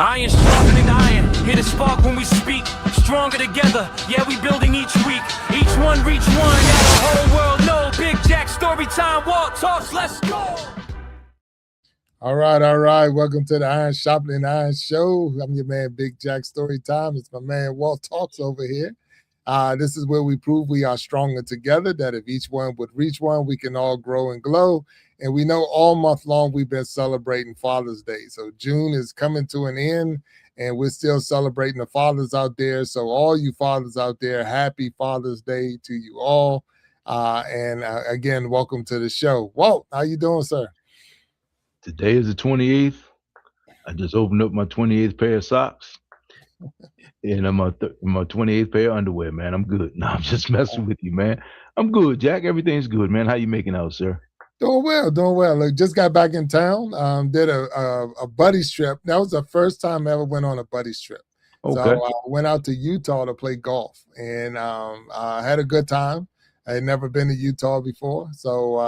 Iron sharpening iron, hit a spark when we speak. Stronger together, yeah, we building each week. Each one reach one, yeah, the whole world know. Big Jack story time, walk talks, let's go. All right. Welcome to the Iron Sharpening Iron Show. I'm your man, Big Jack Story Time. It's my man, Walt Talks over here. This is where we prove we are stronger together, that if each one would reach one, we can all grow and glow. And we know all month long we've been celebrating Father's Day. So June is coming to an end, and we're still celebrating the fathers out there. So all you fathers out there, happy Father's Day to you all. Again, welcome to the show. Walt, how you doing, sir? Today is the 28th. I just opened up my 28th pair of socks. And my 28th pair of underwear, man. I'm good. No, I'm just messing with you, man. I'm good, Jack. Everything's good, man. How you making out, sir? Doing well. Look, just got back in town. Did a buddy's trip. That was the first time I ever went on a buddy's trip. Okay. So I went out to Utah to play golf, and I had a good time. I had never been to Utah before, so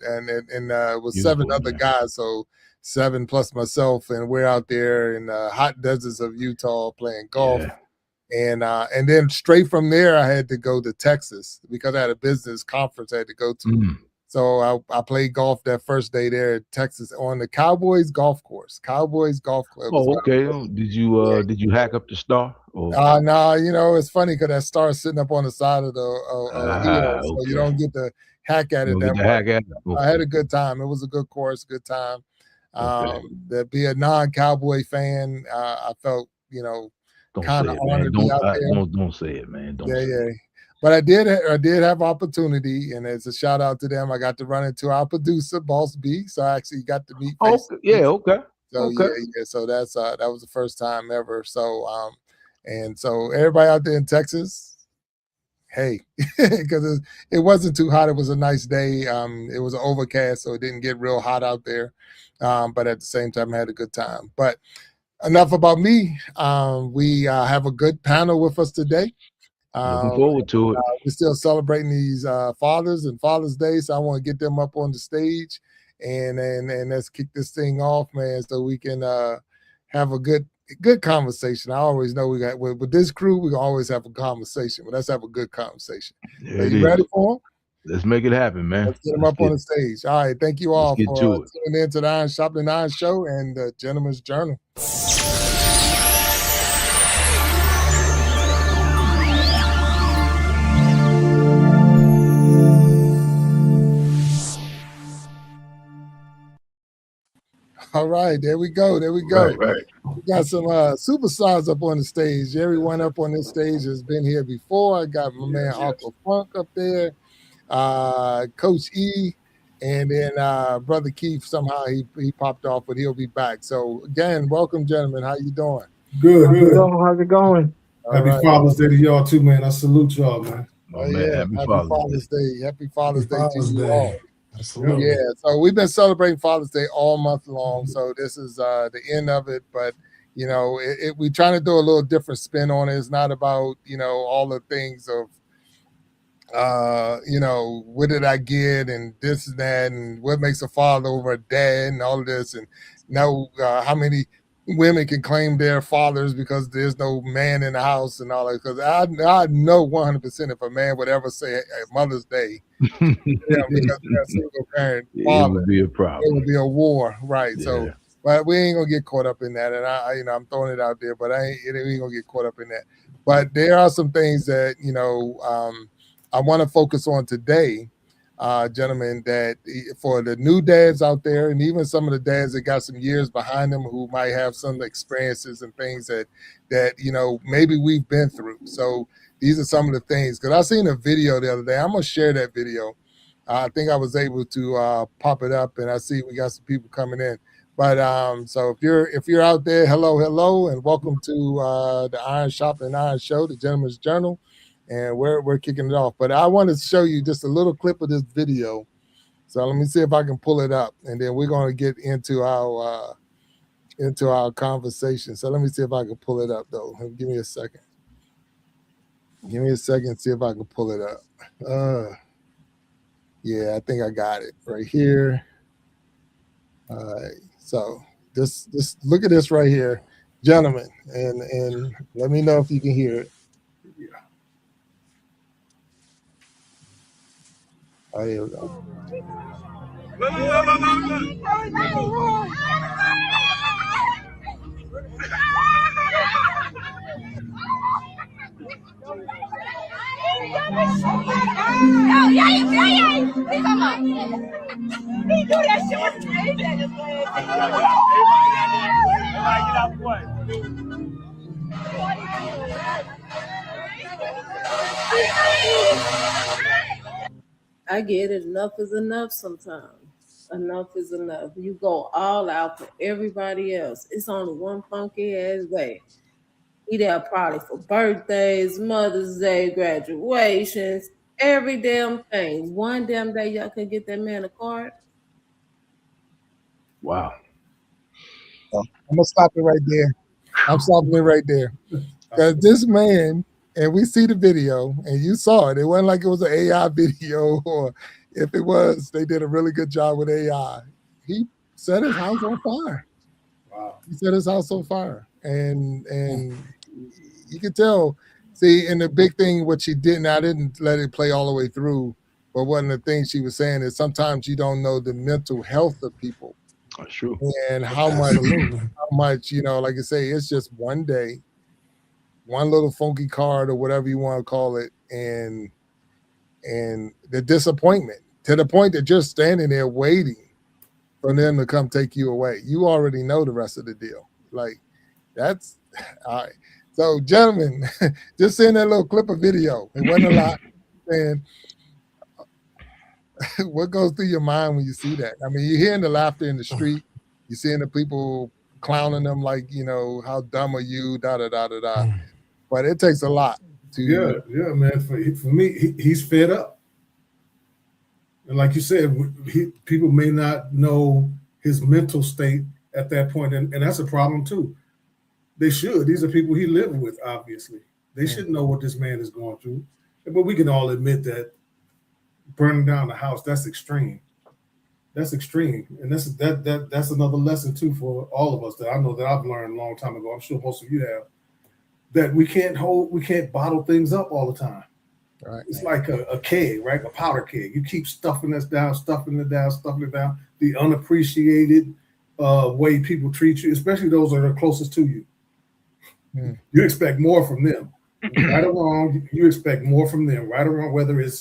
it was seven other guys, so 7 plus myself, and we're out there in the hot deserts of Utah playing golf. Yeah. And then straight from there, I had to go to Texas because I had a business conference I had to go to. So I played golf that first day there in Texas on the Cowboys golf course, Cowboys Golf Club. Oh, okay. Did you hack up the star? No, it's funny because that star's sitting up on the side of the hill, so you don't get to hack at it that much. I had a good time. It was a good course, good time. To be a non-Cowboy fan, I felt, kind of honored to be out there. Don't say it, man. Yeah. But I did have opportunity, and as a shout out to them, I got to run into our producer, Boss B. So I actually got to meet. Okay. So yeah. So that's that was the first time ever. So and so everybody out there in Texas, hey, because it wasn't too hot. It was a nice day. It was overcast, so it didn't get real hot out there. But at the same time, I had a good time. But enough about me. We have a good panel with us today. Looking forward to it. We're still celebrating these fathers and Father's Day, so I want to get them up on the stage and let's kick this thing off, man, so we can have a good conversation. I always know we got with this crew, we always have a conversation, but let's have a good conversation. Are you ready for them? Let's make it happen, man. Let's get them up on the stage. All right, thank you all for tuning in to the Iron Sharpening Iron Show and the Gentleman's Journal. All right, there we go. Right. We got some superstars up on the stage. Everyone up on this stage has been here before. I got my man Uncle Funk up there, Coach E, and then Brother Keith. Somehow he popped off, but he'll be back. So again, welcome, gentlemen. How you doing? Good. How's it going? Happy Father's Day to y'all too, man. I salute y'all, man. Happy Father's Day. Happy Father's Day to you all. Absolutely. Yeah, so we've been celebrating Father's Day all month long. So this is the end of it, but we're trying to do a little different spin on it. It's not about all the things of what did I get and this and that and what makes a father over a dad and all of this and how many women can claim their fathers because there's no man in the house and all that. Because I know 100% if a man would ever say Mother's Day, because they're a single parent father, it would be a problem. It would be a war, right? Yeah. So, but we ain't gonna get caught up in that. And I'm throwing it out there, but we ain't gonna get caught up in that. But there are some things that I want to focus on today. Gentlemen, that for the new dads out there, and even some of the dads that got some years behind them who might have some experiences and things that maybe we've been through. So these are some of the things. Because I seen a video the other day. I'm gonna share that video. I think I was able to pop it up, and I see we got some people coming in. But so if you're out there, hello, and welcome to the Iron Sharpening Iron Show, the Gentleman's Journal. And we're kicking it off. But I want to show you just a little clip of this video. So let me see if I can pull it up. And then we're going to get into our conversation. So let me see if I can pull it up, though. Give me a second. See if I can pull it up. Yeah, I think I got it right here. All right. So just look at this right here. gentlemen, and let me know if you can hear it. Oh, here we go. I get it. Enough is enough sometimes. Enough is enough. You go all out for everybody else. It's only one funky ass day. He there probably for birthdays, Mother's Day, graduations, every damn thing. One damn day y'all could get that man a card. Wow. I'm gonna stop it right there. I'm stopping it right there. Because this man, and we see the video, and you saw it. It wasn't like it was an AI video, or if it was, they did a really good job with AI. He set his house on fire. Wow. He set his house on fire, and you could tell. See, and the big thing, what she didn't, I didn't let it play all the way through, but one of the things she was saying is sometimes you don't know the mental health of people. That's true. And how much, you know, like I say, it's just one day, one little funky card or whatever you want to call it, and the disappointment to the point that you're standing there waiting for them to come take you away. You already know the rest of the deal. Like, that's all right. So, gentlemen, just seeing that little clip of video, it wasn't a lot. And what goes through your mind when you see that? I mean, you're hearing the laughter in the street. You're seeing the people clowning them like, you know, how dumb are you, da-da-da-da-da. But it takes a lot to... Yeah, man. For me, he's fed up. And like you said, people may not know his mental state at that point, and that's a problem too. They should. These are people he lived with, obviously. They should know what this man is going through. But we can all admit that burning down the house, that's extreme. That's extreme. And that's another lesson too for all of us that I know that I've learned a long time ago. I'm sure most of you have. That we can't bottle things up all the time. Right. It's like a keg, right? A powder keg. You keep stuffing it down. The unappreciated way people treat you, especially those that are closest to you. You expect more from them. Right or wrong, you expect more from them. Right or wrong, whether it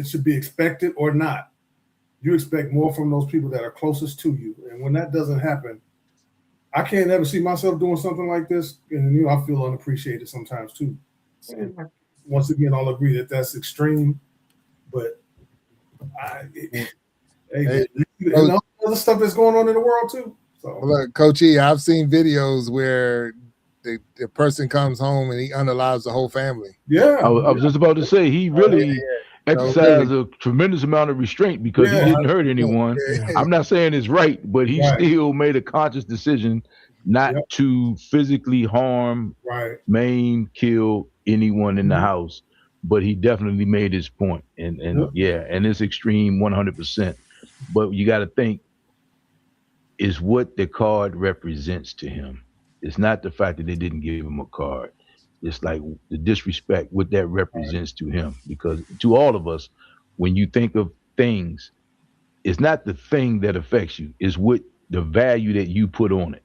should be expected or not. You expect more from those people that are closest to you. And when that doesn't happen, I can't ever see myself doing something like this. And, you know, I feel unappreciated sometimes too. And once again, I'll agree that that's extreme. But and all the other stuff that's going on in the world too. So, look, Coach E, I've seen videos where the person comes home and he unalives the whole family. Yeah. I was just about to say, he really exercised a tremendous amount of restraint because he didn't hurt anyone. I'm not saying it's right, but he still made a conscious decision not to physically harm, maim, kill anyone in the house. But he definitely made his point. And it's extreme 100%. But you got to think, is what the card represents to him. It's not the fact that they didn't give him a card. It's like the disrespect, what that represents to him. Because to all of us, when you think of things, it's not the thing that affects you. It's what the value that you put on it.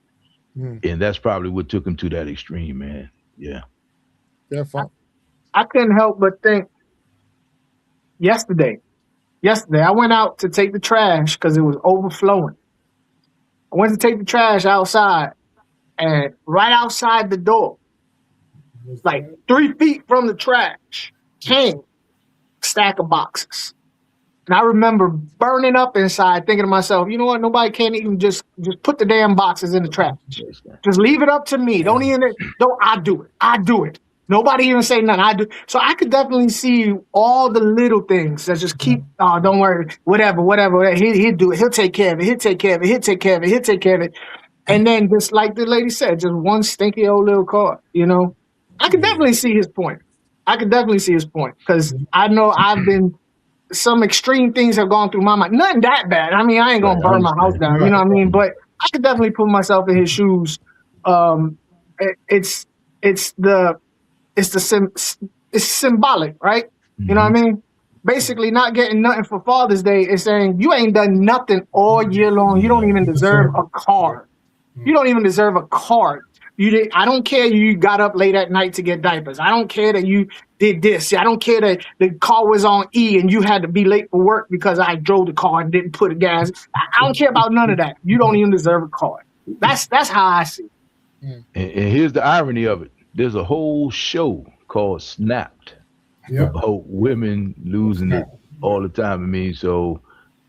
And that's probably what took him to that extreme, man. Yeah. I couldn't help but think yesterday, I went out to take the trash because it was overflowing. I went to take the trash outside, and right outside the door, like 3 feet from the trash, came a stack of boxes. And I remember burning up inside, thinking to myself, you know what? Nobody can't even just put the damn boxes in the trash. Just leave it up to me. I do it. Nobody even say nothing. I do. So I could definitely see all the little things that just keep, don't worry, whatever. He'll do it. He'll take care of it. And then just like the lady said, just one stinky old little car, you know? I could definitely see his point. Because I know some extreme things have gone through my mind. Nothing that bad. I mean, I ain't going to burn my house down, you know what I mean? But I could definitely put myself in his shoes it's symbolic, right? You know what I mean? Basically, not getting nothing for Father's Day is saying you ain't done nothing all year long. You don't even deserve a card. You don't even deserve a card. I don't care you got up late at night to get diapers. I don't care that you did this. I don't care that the car was on E and you had to be late for work because I drove the car and didn't put a gas. I don't care about none of that. You don't even deserve a card. That's how I see it. And here's the irony of it. There's a whole show called Snapped about women losing it all the time. I mean, so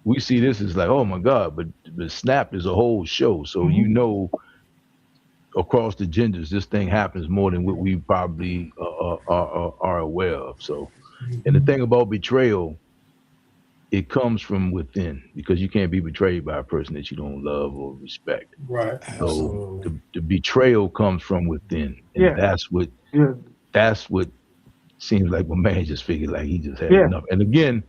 we see this as like, oh my God, but Snapped is a whole show. So you know, across the genders, this thing happens more than what we probably are aware of. So, and the thing about betrayal, it comes from within, because you can't be betrayed by a person that you don't love or respect. Right. So the betrayal comes from within, and that's what seems like my man just figured like he just had enough. And again,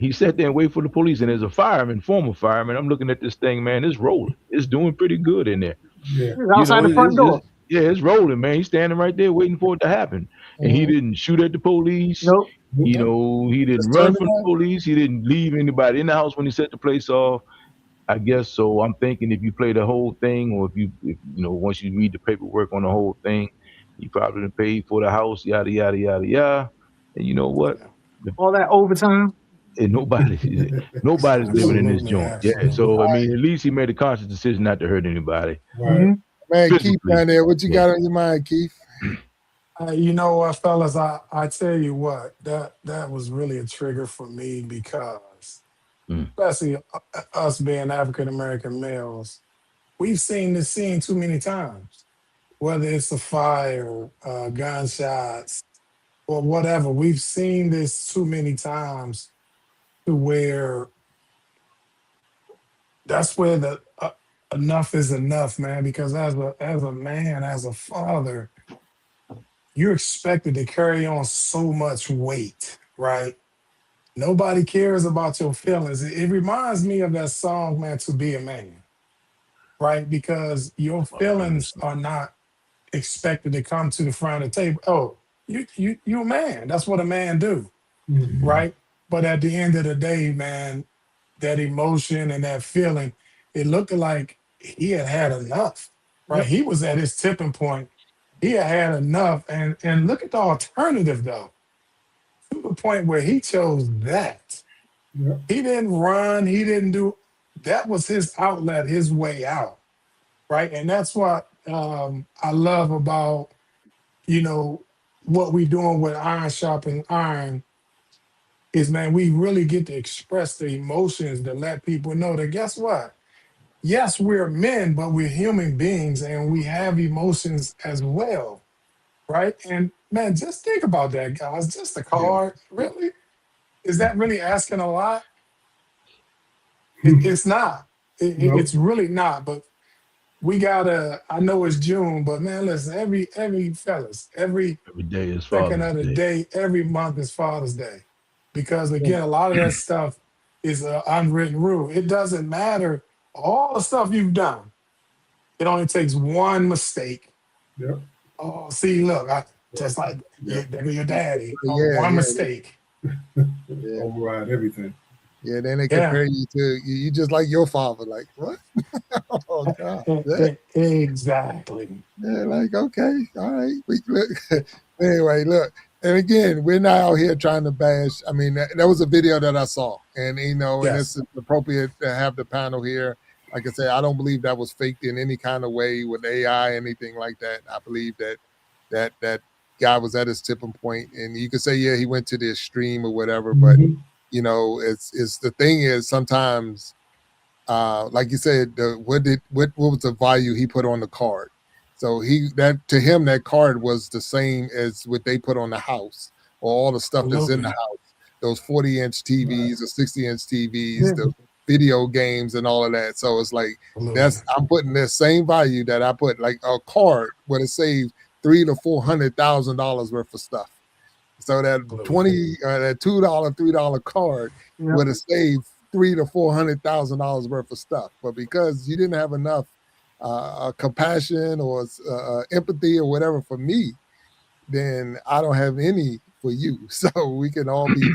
he sat there and waited for the police. And as a fireman, former fireman, I'm looking at this thing, man. It's rolling. It's doing pretty good in there. Yeah. Outside the front door. It's rolling, man. He's standing right there waiting for it to happen. And he didn't shoot at the police. Nope. You know, he didn't run from the police. He didn't leave anybody in the house when he set the place off. I guess so. I'm thinking if you play the whole thing, or if you know, once you read the paperwork on the whole thing, you probably didn't pay for the house, yada yada yada yada. And you know what? All that overtime. And nobody's living in this joint. Yeah. So I mean, at least he made a conscious decision not to hurt anybody. Right. Man, Keith down there, what you got on your mind, Keith? You know what, fellas? I tell you what, that was really a trigger for me, because especially us being African American males, we've seen this scene too many times. Whether it's a fire, gunshots, or whatever, we've seen this too many times to where that's where the enough is enough, man. Because as a man, as a father, you're expected to carry on so much weight, right? Nobody cares about your feelings. It reminds me of that song, man, To Be a Man, right? Because your feelings are not expected to come to the front of the table. Oh, you're a man. That's what a man do, right? But at the end of the day, man, that emotion and that feeling, it looked like he had enough, right? He was at his tipping point. He had enough. And look at the alternative, though, to the point where he chose that. He didn't run. He didn't do, that was his outlet, his way out, right? And that's what I love about, you know, what we doing with Iron Sharpening Iron is, man, we really get to express the emotions to let people know that, guess what? Yes, we're men, but we're human beings and we have emotions as well, right? And man, just think about that, guys. Just a card, really? Is that really asking a lot? It's not. It's really not. But we gotta. I know it's June, but man, listen. Every fellas, every day is second Father's of the Day. every month is Father's Day, because again, a lot of that stuff is an unwritten rule. It doesn't matter all the stuff you've done. It only takes one mistake. Oh, see, look, just like your daddy. One mistake. Override everything. Yeah, then they compare you to you just like your father. Like, what? Oh God. Exactly. Yeah, like, okay, all right. Look. Anyway, look. And again, we're not out here trying to bash. I mean, that was a video that I saw. And you know, and it's appropriate to have the panel here. Like I said, I don't believe that was faked in any kind of way with AI, anything like that. I believe that guy was at his tipping point. And you could say, yeah, he went to the extreme or whatever, but you know, it's the thing is sometimes, like you said, what was the value he put on the card? So to him that card was the same as what they put on the house, or all the stuff that's in the house, those 40-inch TVs or 60-inch TVs, the video games and all of that. So it's like I'm putting the same value that I put, like a card would have saved $300,000 to $400,000 worth of stuff. So that that $2, $3 card would have saved $300,000 to $400,000 worth of stuff. But because you didn't have enough compassion or empathy or whatever for me, then I don't have any for you. So we can all be.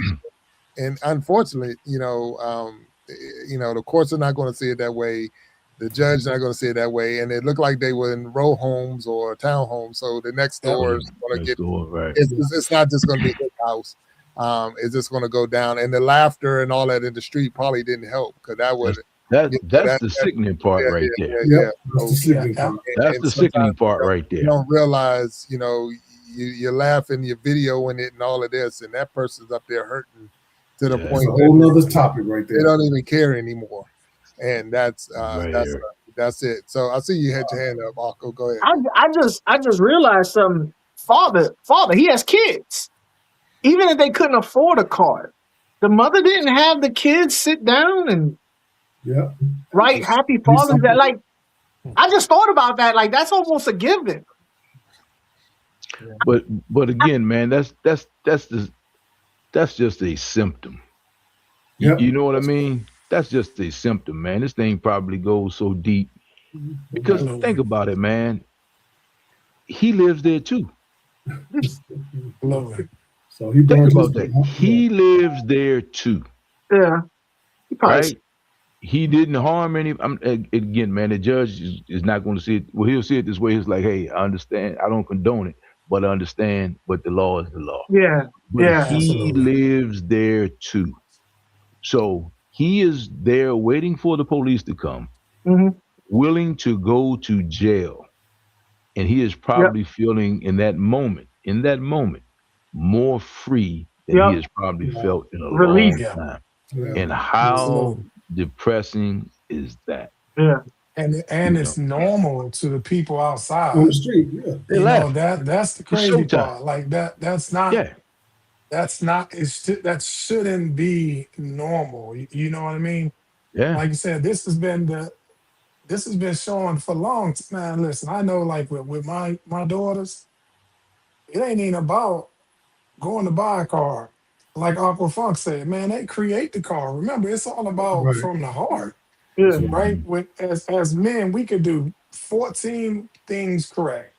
And unfortunately, the courts are not going to see it that way. The judge is not going to see it that way. And it looked like they were in row homes or townhomes. So the next door is going to get. Right. It's not just going to be his house. It's just going to go down. And the laughter and all that in the street probably didn't help, because that would. That's the sickening part right there. Yeah. That's the sickening part right there. You don't realize, you're laughing, you're videoing it and all of this, and that person's up there hurting to the point. A whole other topic right there. They don't even care anymore. And that's it. So I see you had your hand up, Marco. Go ahead. I just realized something. Father, he has kids. Even if they couldn't afford a card, the mother didn't have the kids sit down and write Happy Father's Day. Like, I just thought about that. Like, that's almost a given. But again, man, that's just a symptom. You know what I mean? That's just a symptom, man. This thing probably goes so deep, because think about it, man. He lives there too. So he think about that. He lives there too. Yeah. Right? He didn't harm any. Again, man, the judge is not going to see it. Well, he'll see it this way. He's like, hey, I understand. I don't condone it, but I understand. But the law is the law. Yeah. But he lives there too. So he is there waiting for the police to come, willing to go to jail. And he is probably feeling in that moment, more free than he has probably felt in a long time. And how depressing is that? Yeah. And it's normal to the people outside on the street. They laugh. That's the crazy part. Like that's not that shouldn't be normal. You know what I mean? Yeah. Like you said, this has been showing for long time. Listen, I know, like with my daughters, it ain't even about going to buy a car. Like Uncle Funk said, man, they create the car. Remember, it's all about from the heart. Yeah. Right? As men, we could do 14 things correct.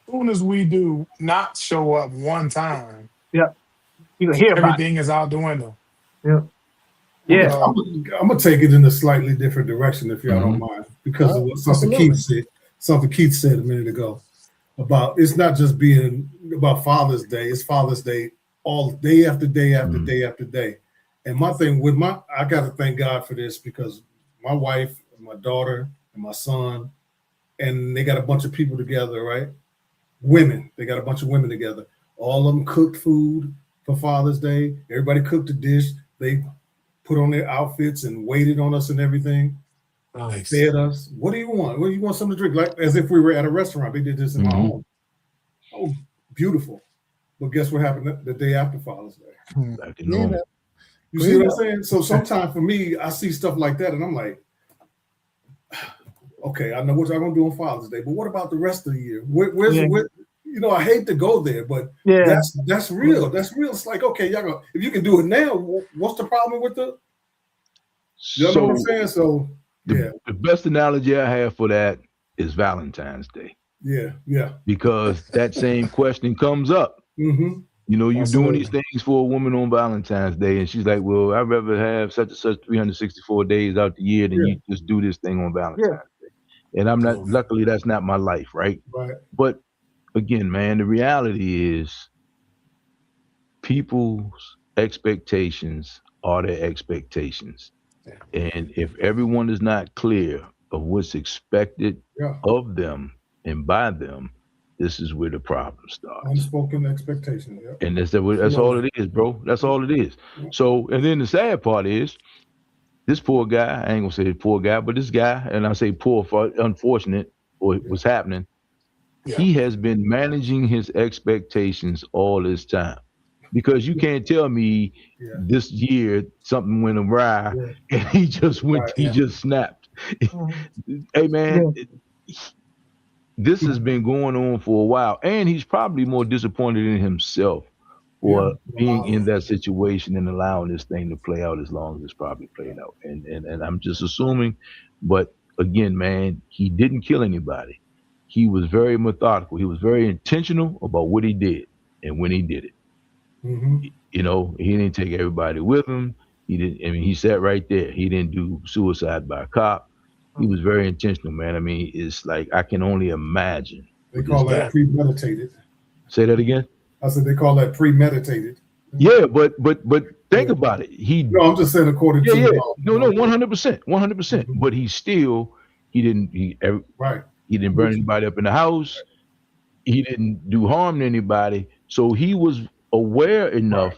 As soon as we do not show up one time, you can hear everything is out the window. Yeah. I'm gonna take it in a slightly different direction, if y'all don't mind, because of what something Keith said a minute ago about it's not just being about Father's Day. It's Father's Day all day after day after day after day. And my thing with I got to thank God for this, because my wife, and my daughter, and my son, and they got a bunch of people together, right? They got a bunch of women together. All of them cooked food for Father's Day. Everybody cooked a dish. They put on their outfits and waited on us and everything. Nice. Fed us. What do you want? What do you want something to drink? Like as if we were at a restaurant. They did this in my home. Oh, beautiful. But guess what happened the day after Father's Day? You see what I'm saying? So sometimes for me, I see stuff like that and I'm like, okay, I know what y'all gonna do on Father's Day, but what about the rest of the year? Where's I hate to go there, but that's real. That's real. It's like, okay, y'all go, if you can do it now, what's the problem with the? You know what I'm saying? So the best analogy I have for that is Valentine's Day. Yeah. Because that same question comes up. You're doing these things for a woman on Valentine's Day, and she's like, well, I'd rather have such and such 364 days out the year than you just do this thing on Valentine's Day. And I'm not, luckily, that's not my life, right? Right. But again, man, the reality is people's expectations are their expectations. And if everyone is not clear of what's expected of them and by them, this is where the problem starts. Unspoken expectation. And that's all it is, bro. That's all it is. So, and then the sad part is, this poor guy, I ain't gonna say poor guy, but this guy, and I say poor for unfortunate for what's happening, he has been managing his expectations all this time. Because you can't tell me this year something went awry and he just just snapped. Hey man, this has been going on for a while, and he's probably more disappointed in himself for being in that situation and allowing this thing to play out as long as it's probably played out. And I'm just assuming, but again, man, he didn't kill anybody. He was very methodical. He was very intentional about what he did and when he did it. Mm-hmm. You know, he didn't take everybody with him. He didn't. I mean, he sat right there. He didn't do suicide by a cop. He was very intentional, man. I mean, it's like I can only imagine. They call that premeditated. Say that again. I said they call that premeditated. Yeah, but think about it. No, I'm just saying according to no, 100%, 100%. But he didn't burn anybody up in the house. He didn't do harm to anybody. So he was aware enough,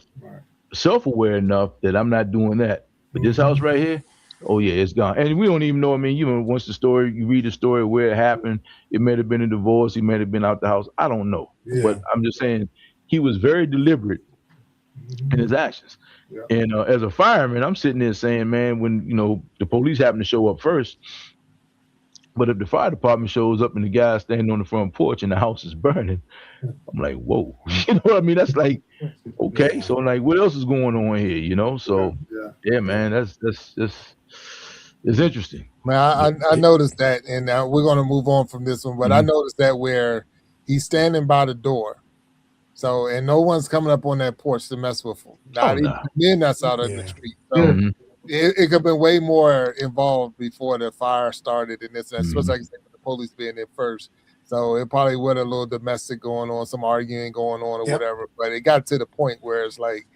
self-aware enough that I'm not doing that. But this house right here, oh yeah, it's gone. And we don't even know. I mean, you know, once you read the story where it happened, it may have been a divorce. He may have been out the house. I don't know. Yeah. But I'm just saying he was very deliberate in his actions. Yeah. And as a fireman, I'm sitting there saying, man, when, you know, the police happen to show up first, but if the fire department shows up and the guy's standing on the front porch and the house is burning, I'm like, whoa. You know what I mean? That's like, okay. So like, what else is going on here? You know? So yeah, man, that's it's interesting. Man, I noticed that, and we're going to move on from this one, but I noticed that where he's standing by the door. So, and no one's coming up on that porch to mess with him. Not even the men that's out in the street. So it could have been way more involved before the fire started, and this, especially like you said, the police being there first. So it probably was a little domestic going on, some arguing going on or whatever. But it got to the point where it's like,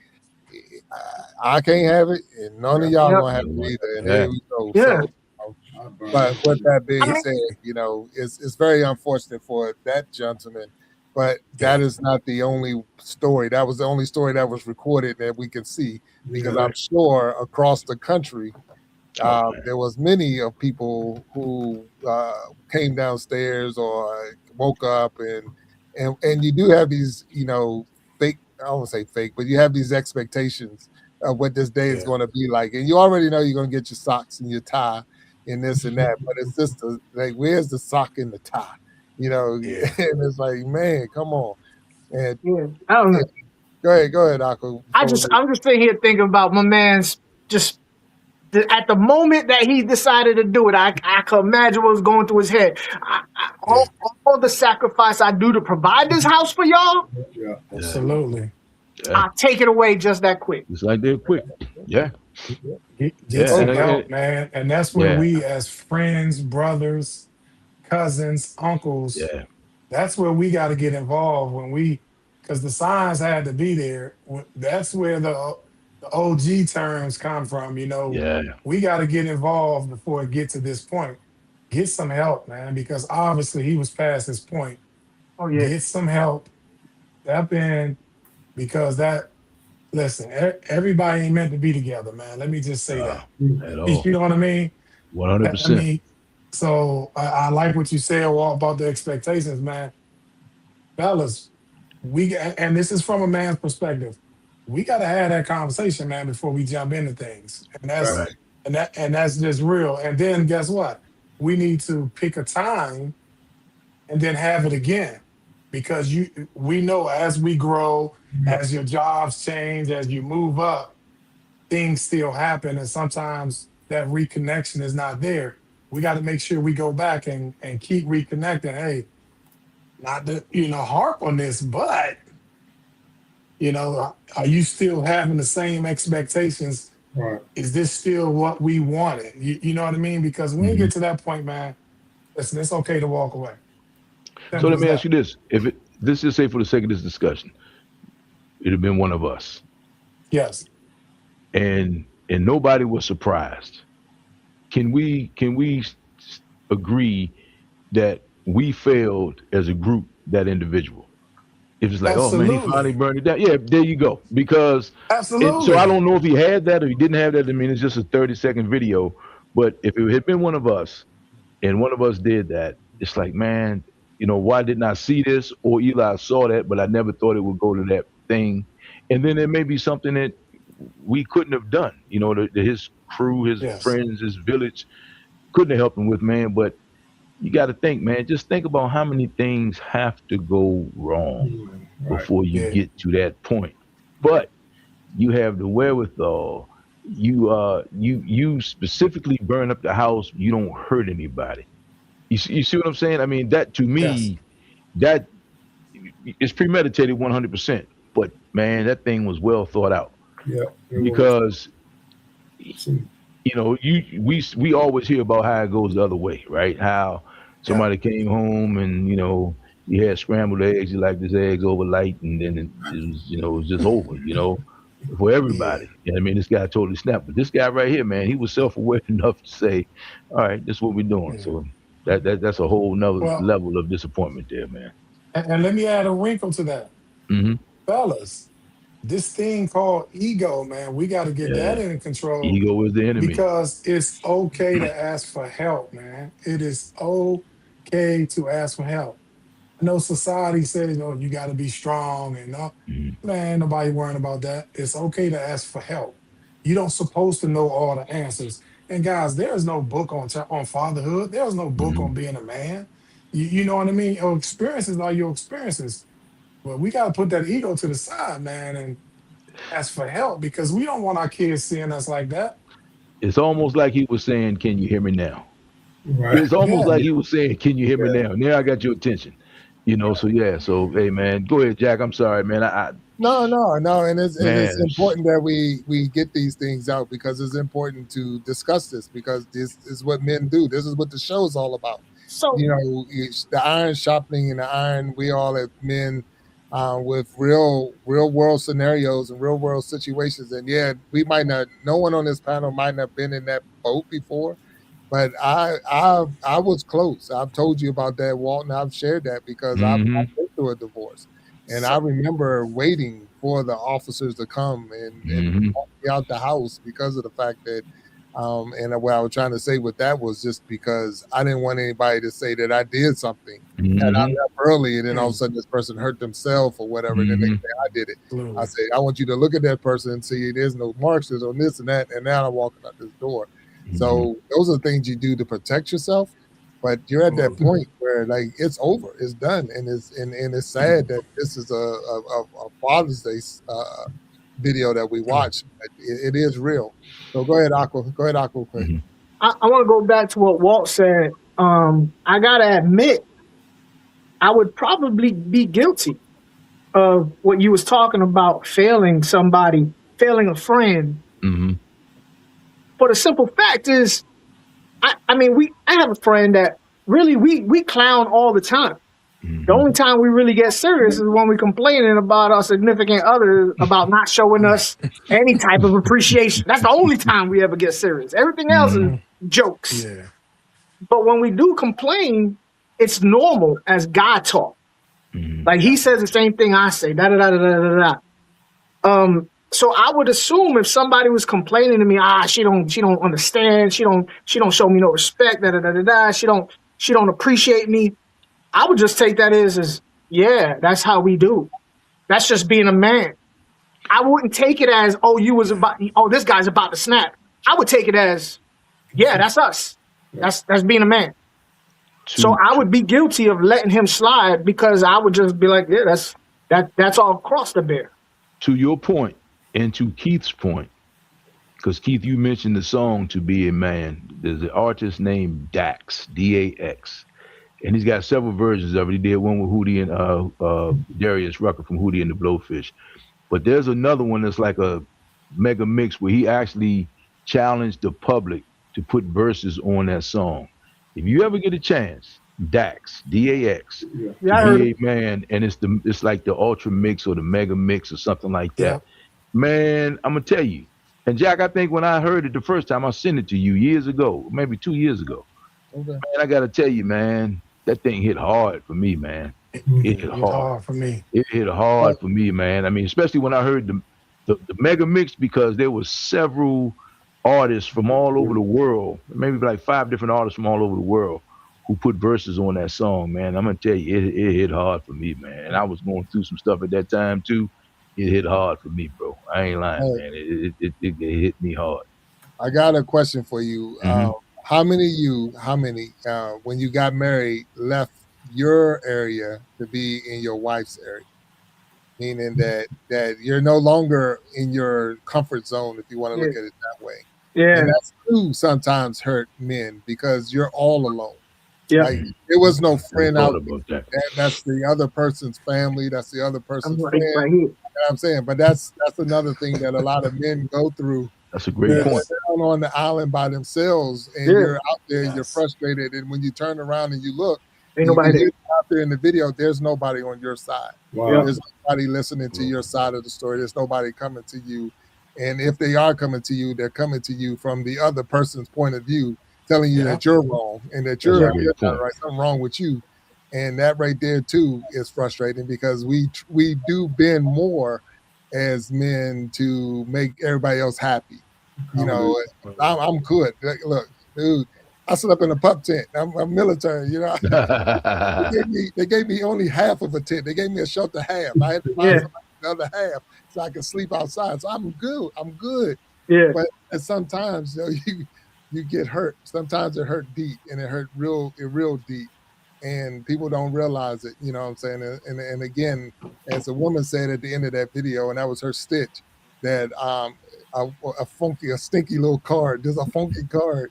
I can't have it, and none of y'all gonna have it either. And there we go. Yeah. So, but with that being said, you know, it's very unfortunate for that gentleman. But that is not the only story. That was the only story that was recorded that we can see, because I'm sure across the country, there was many of people who came downstairs or woke up, and you do have these, you know, fake, I won't say fake, but you have these expectations of what this day is going to be like. And you already know you're going to get your socks and your tie and this and that, but it's just like, where's the sock and the tie? You know, and it's like, man, come on. And I don't know. Go ahead, Akko. I'm just sitting here thinking about my man's just at the moment that he decided to do it. I can imagine what was going through his head. All the sacrifice I do to provide this house for y'all. Yeah, absolutely. I'll take it away just that quick. It's like they're quick. Yeah. Get some help, man. And that's where we, as friends, brothers, cousins, uncles, that's where we got to get involved because the signs had to be there. That's where the OG terms come from, you know. We got to get involved before it gets to this point. Get some help, man, because obviously he was past his point. Get some help. Step in, because listen, everybody ain't meant to be together, man. Let me just say that. At all. You know what I mean? 100%. I mean, so I like what you said about the expectations, man. Fellas, and this is from a man's perspective. We got to have that conversation, man, before we jump into things, and that's just real. And then guess what? We need to pick a time and then have it again, because we know as we grow, as your jobs change, as you move up, things still happen, and sometimes that reconnection is not there. We got to make sure we go back and keep reconnecting. Hey, not to, harp on this, but, are you still having the same expectations? Right. Is this still what we wanted? You know what I mean? Because when you get to that point, man, listen, it's okay to walk away. So let me ask you this. Let's just say for the sake of this discussion, it'd have been one of us. Yes. And nobody was surprised. Can we agree that we failed as a group, that individual? If it's like, Absolutely. Oh man, he finally burned it down. Yeah, there you go. Because Absolutely. So I don't know if he had that or he didn't have that. I mean, it's just a 30-second video. But if it had been one of us and one of us did that, it's like, man, why didn't I see this? Or Eli saw that, but I never thought it would go to that thing. And then there may be something that we couldn't have done. His crew, his friends, his village couldn't have helped him with, man. But you got to think, man, just think about how many things have to go wrong before you get to that point. But you have the wherewithal, you specifically burn up the house, you don't hurt anybody. You see what I'm saying? I mean, that to Yes. me, that is premeditated 100%. But man, that thing was well thought out Yeah, it was. because See, you know we always hear about how it goes the other way, right? How Yeah. somebody came home and you had scrambled eggs, you like this eggs over light, and then it was it was just over, for Yeah. everybody. And I mean, this guy totally snapped. But this guy right here, man, he was self-aware enough to say, "All right, this is what we're doing." Yeah. So that's a whole nother Well, level of disappointment there, man. and let me add a wrinkle to that. Hmm. Fellas, this thing called ego, man, we got to get that Yeah, in control ego is the enemy. because it's okay to ask for help, man. It is okay to ask for help. I know society says, oh, you got to be strong and Hmm. man, nobody worrying about that. It's okay to ask for help. You don't supposed to know all the answers. And guys, there is no book on fatherhood. There's no book Hmm. on being a man. You know what I mean? Your experiences are your experiences. But we got to put that ego to the side, man, and ask for help because we don't want our kids seeing us like that. It's almost like he was saying, "Can you hear me now?" right. It's almost Yeah. like he was saying, "Can you hear me Yeah. now?" Now I got your attention. So yeah. So hey, man, go ahead, Jack. I'm sorry, man. No, and it's Man, important that we get these things out because it's important to discuss this because this is what men do. This is what the show is all about. So The iron sharpening and the iron. We all as men with real world scenarios and real world situations. And yeah, we might not. No one on this panel might not have been in that boat before. But I was close. I've told you about that, Walton. I've shared that because I've hmm been through a divorce. And I so remember waiting for the officers to come and hmm walk me out the house because of the fact that, and what I was trying to say with that was just because I didn't want anybody to say that I did something and I hmm left early, and then all of a Mm, sudden this person hurt themselves or whatever. And then they hmm say I did it. I absolutely. say I want you to look at that person and see there's no marks, there's on this and that, and now I'm walking out this door. hmm So those are things you do to protect yourself. But you're at that Absolutely. point where like it's over, it's done, and it's sad that this is a Father's Day video that we Mm. watch. But it is real. So go ahead, Aqua. Go ahead, Aqua. Quick. hmm I want to go back to what Walt said. I gotta admit, I would probably be guilty of what you was talking about, failing somebody, failing a friend. hmm But the simple fact is, I mean, I have a friend that really we clown all the time. The hmm only time we really get serious is when we're complaining about our significant other about not showing us any type of appreciation. That's the only time we ever get serious. Everything else is hmm Mm. jokes. Yeah. But when we do complain, it's normal as God talk. hmm Like he says the same thing I say. Da da da da da da. So I would assume if somebody was complaining to me, she don't understand, she don't show me no respect, da da da da da. She don't appreciate me. I would just take that as yeah, that's how we do. That's just being a man. I wouldn't take it as this guy's about to snap. I would take it as yeah, that's us. That's being a man. So To I would be guilty of letting him slide because I would just be like, yeah, that's all across the bear. to your point and to Keith's point, because Keith, you mentioned the song "To Be a Man." There's an artist named Dax, Dax, and he's got several versions of it. He did one with Hootie and Darius Rucker from Hootie and the Blowfish. But there's another one that's like a mega mix where he actually challenged the public to put verses on that song. If you ever get a chance, Dax, Dax, Yeah. Yeah, to I heard be it. a man, and it's like the ultra mix or the mega mix or something like that. Yep. Man, I'm gonna tell you. And Jack, I think when I heard it the first time, I sent it to you years ago, maybe 2 years ago. Okay. Man, I gotta tell you, man, that thing hit hard for me, man. It hit It hit hard. hard for me. It hit But hard for me, man. I mean, especially when I heard the mega mix because there was several artists from all over the world, maybe like 5 different artists from all over the world who put verses on that song, man. I'm gonna tell you, it hit hard for me, man. And I was going through some stuff at that time too. It hit hard for me, bro. I ain't lying, hey, man. It hit me hard. I got a question for you. Hmm. How many, when you got married, left your area to be in your wife's area? meaning that you're no longer in your comfort zone, if you want to look Yeah. at it that way. Yeah. And that's too sometimes hurt men because you're all alone. Yeah. Like there was no I friend thought out about that. there. That's the other person's family. That's the other I'm person's right, friend. right here. You know what I'm saying? But that's another thing that a lot of men go through. That's a great point. They're down on the island by themselves, and Yeah. you're out there, and you're Yes. frustrated. And when you turn around and you look, Ain't you nobody hear there. out there in the video, there's nobody on your side. Yeah. There's nobody listening to your side of the story. There's nobody coming to you. And if they are coming to you, they're coming to you from the other person's point of view, telling you Yeah. that you're wrong and that That's a you're great not point. right, something wrong with you. And that right there too is frustrating because we do bend more as men to make everybody else happy. You know, I'm good. Look, dude, I slept in a pup tent. I'm military, you know. They gave me only half of a tent. They gave me a shelter half. I had to find Yeah. somebody the other half so I could sleep outside. So I'm good. I'm good. Yeah. But sometimes you get hurt. Sometimes it hurt deep, and it hurt real deep, and people don't realize it. You know what I'm saying? And again, as a woman said at the end of that video, and that was her stitch, that a stinky little card, just a funky card,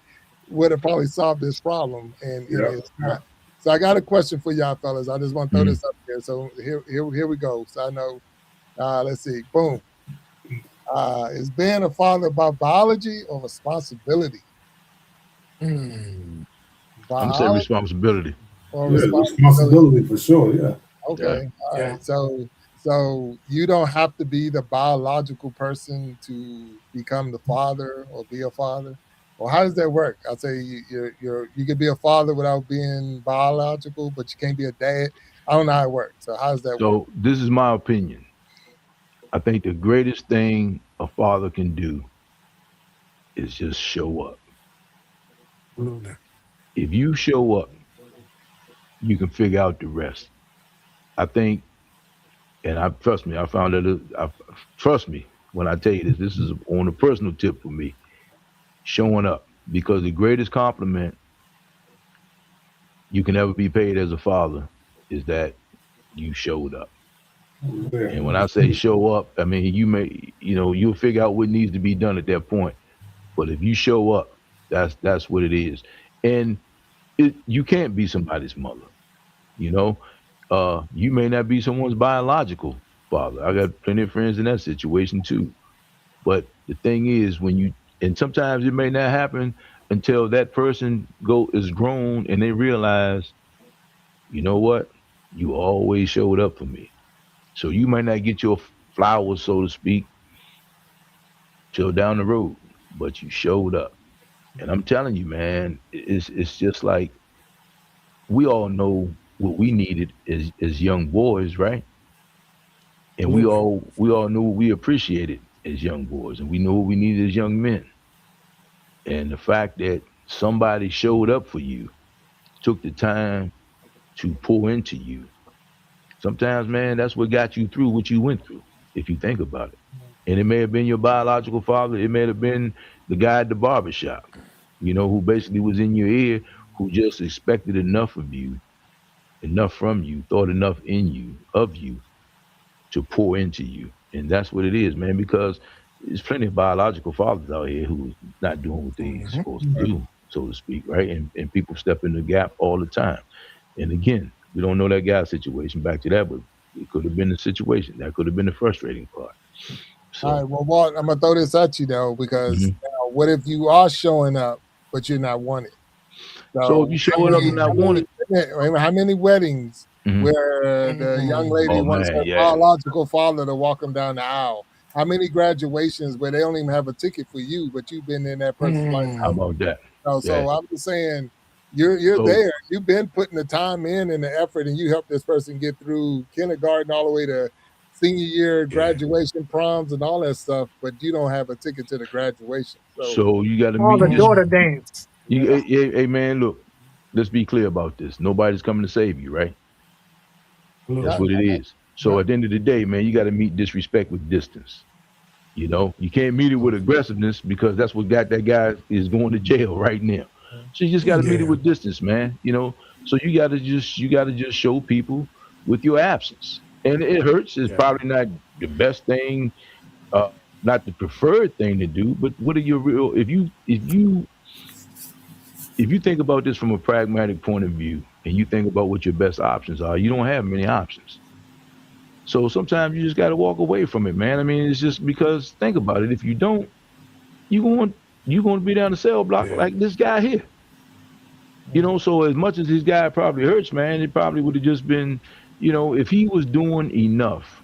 would have probably solved this problem, and it's not. So I got a question for y'all fellas. I just want to throw this up here. So here we go. So I know. Let's see. Boom. Is being a father about biology or responsibility? Mm. I'm gonna say Biology responsibility. or responsibility for sure. Yeah. Okay. All Yeah. right. So you don't have to be the biological person to become the father or be a father. Or how does that work? I'll say you could be a father without being biological, but you can't be a dad. I don't know how it works. So how does that work? So this is my opinion. I think the greatest thing a father can do is just show up. Absolutely. If you show up, you can figure out the rest. I think, and I trust me, I found that. Trust me when I tell you this. This is on a personal tip for me. Showing up, because the greatest compliment you can ever be paid as a father is that you showed up. And when I say show up, I mean you'll figure out what needs to be done at that point. But if you show up, that's what it is. And you can't be somebody's mother. You know, you may not be someone's biological father. I got plenty of friends in that situation too. But the thing is, and sometimes it may not happen until that person is grown and they realize, you know what, you always showed up for me. So you might not get your flowers, so to speak, till down the road, but you showed up. And I'm telling you, man, it's just like we all know what we needed as young boys, right? And we all knew what we appreciated as young boys, and we knew what we needed as young men. And the fact that somebody showed up for you, took the time to pour into you, sometimes, man, that's what got you through what you went through, if you think about it. And it may have been your biological father, it may have been the guy at the barbershop, who basically was in your ear, who just expected enough of you, enough from you, thought enough in you, of you, to pour into you. And that's what it is, man, because there's plenty of biological fathers out here who's not doing what they supposed to do, so to speak, right? And people step in the gap all the time. And again, we don't know that guy's situation back to that, but it could have been the situation. That could have been the frustrating part. So, All right. Well, Walt, I'm gonna throw this at you though, because now, what if you are showing up but you're not wanted? so if you show it up and not want it, how many weddings where the young lady wants her biological father to walk them down the aisle? How many graduations where they don't even have a ticket for you, but you've been in that person's life? How about that? So I'm just saying, you're there. You've been putting the time in and the effort, and you helped this person get through kindergarten all the way to senior year, graduation, proms, and all that stuff, but you don't have a ticket to the graduation. So you got to All meet the this. daughter dance. Hey, man, look, let's be clear about this. Nobody's coming to save you, right? That's what it is. So at the end of the day, man, you got to meet disrespect with distance. You can't meet it with aggressiveness, because that's what got that guy is going to jail right now. So you just got to meet it with distance, man. So you got to just show people with your absence. and it hurts. It's Yeah. probably not the best thing, uh, not the preferred thing to do. But what are your real? If you think about this from a pragmatic point of view, and you think about what your best options are, you don't have many options. So sometimes you just got to walk away from it, man. I mean, it's just because think about it. If you don't, you going to be down the cell block Yeah. like this guy here. So as much as this guy probably hurts, man, it probably would have just been, if he was doing enough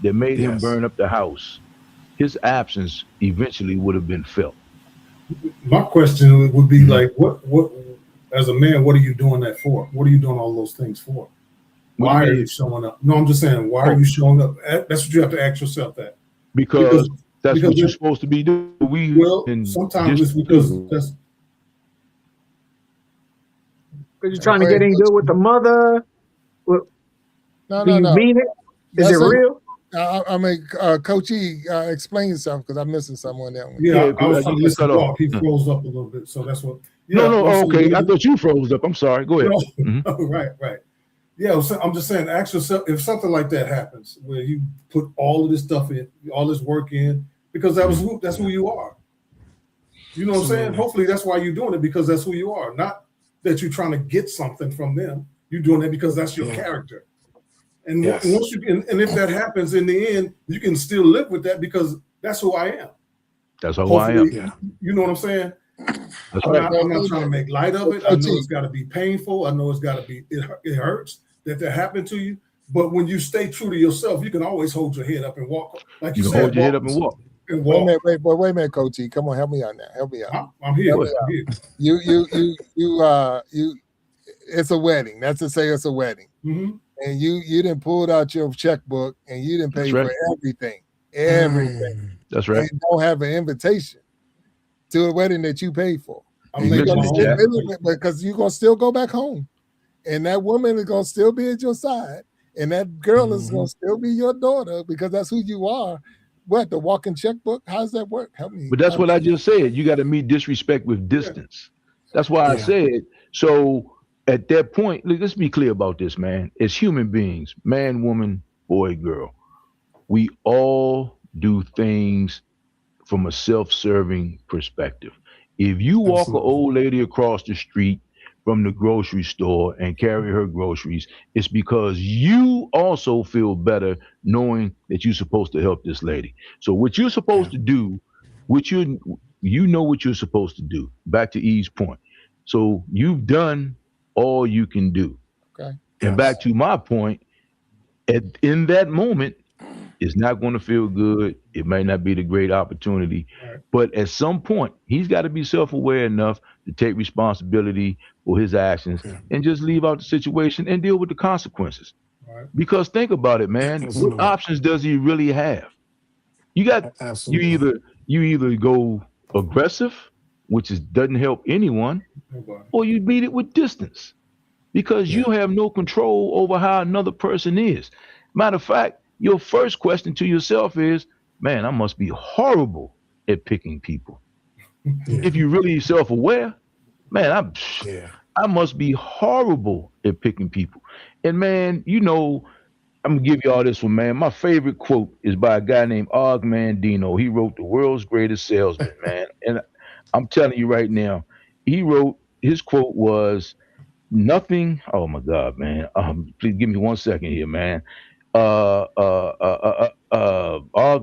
that made him Yes. burn up the house, his absence eventually would have been felt. My question would be Mhm. like, what, as a man, what are you doing that for? What are you doing all those things for? What do Why you are mean? you showing up? No, I'm just saying, why are you showing up? That's what you have to ask yourself that. Because that's because what you're it- supposed to be doing. Well, sometimes it's because that's Because you're trying to Go ahead, get in Coach. good with the mother. Well, No, do no, you no. mean it? Is it That's a. real? I mean, Coach E, explain yourself because I'm missing someone that one. yeah. Yeah, I was 'cause trying you to get let cut you off. walk. He froze up a little bit, so that's what. No, Yeah, no. I'm saying, Okay, what I do thought you froze up. I'm sorry. Go ahead. No, Mhm. right. Yeah, so I'm just saying, ask yourself if something like that happens, where you put all of this stuff in, all this work in, because that's who you are. You know what I'm saying? Absolutely. Hopefully, that's why you're doing it because that's who you are, not that you're trying to get something from them. You're doing it because that's your Yeah. character. And Yes. once you can, and if that happens in the end, you can still live with that because that's who I am. That's who I am. Hopefully, Yeah. you know what I'm saying. That's I'm right. not trying to make light of it. I Coach know E, it's got to be painful. I know it's got to be. It hurts that happened to you. But when you stay true to yourself, you can always hold your head up and walk. Like you You can said, hold your head walk up and walk. and wait a walk. minute, wait a minute, Coach E. Come on, help me out now. Help me out. I'm here. Go ahead. I'm here. You. It's a wedding. That's to say, it's a wedding, Mhm. and you didn't pull out your checkbook and you didn't pay That's right. for everything, That's right. and don't have an invitation to a wedding that you paid for. I'm And you're missing gonna it, get Jack. rid of it because you're gonna still go back home, and that woman is gonna still be at your side, and that girl is gonna still be your daughter because that's who you are. What, the walking checkbook? How does that work? Help me. But that's what I just said. You got to meet disrespect with distance. That's why I Yeah. said. So at that point, let's be clear about this, man. As human beings, man, woman, boy, girl, we all do things from a self-serving perspective. If you walk an Absolutely. old lady across the street from the grocery store and carry her groceries, it's because you also feel better knowing that you're supposed to help this lady. So what you're supposed to do, what you know what you're supposed to do. Back to E's point. So you've done all you can do. Okay. And back to my point, in that moment, it's not going to feel good. It may not be the great opportunity, Right. but at some point, he's got to be self-aware enough to take responsibility for his actions Yeah. and just leave out the situation and deal with the consequences. Right. Because think about it, man. What Absolutely. options does he really have? You got Absolutely. you either go aggressive, which doesn't help anyone, Nobody. or you meet it with distance because Yeah. you have no control over how another person is. Matter of fact, your first question to yourself is, man, I must be horrible at picking people. Yeah. If you're really self-aware, man, Yeah. I must be horrible at picking people. And man, I'm gonna give you all this one, man. My favorite quote is by a guy named Og Mandino. He wrote The World's Greatest Salesman, man. And I'm telling you right now, his quote was, nothing. Oh my God, man. Please give me 1 second here, man. Og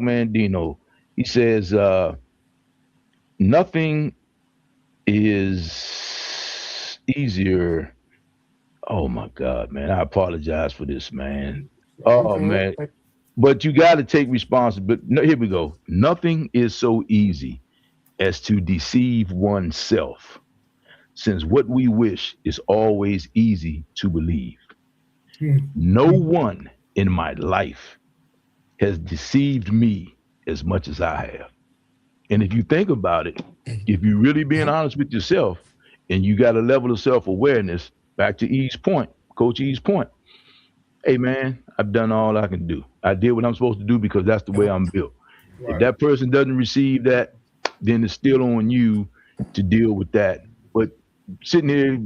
Mandino. He says, nothing is easier. Oh my God, man. I apologize for this, man. Oh man. Okay. But you got to take responsibility. No, here we go. Nothing is so easy as to deceive oneself, since what we wish is always easy to believe. No one in my life has deceived me as much as I have. And if you think about it, if you're really being honest with yourself and you got a level of self-awareness, back to E's point, Coach E's point, hey man, I've done all I can do. I did what I'm supposed to do because that's the way I'm built. If Right. that person doesn't receive that, then it's still on you to deal with that. But sitting here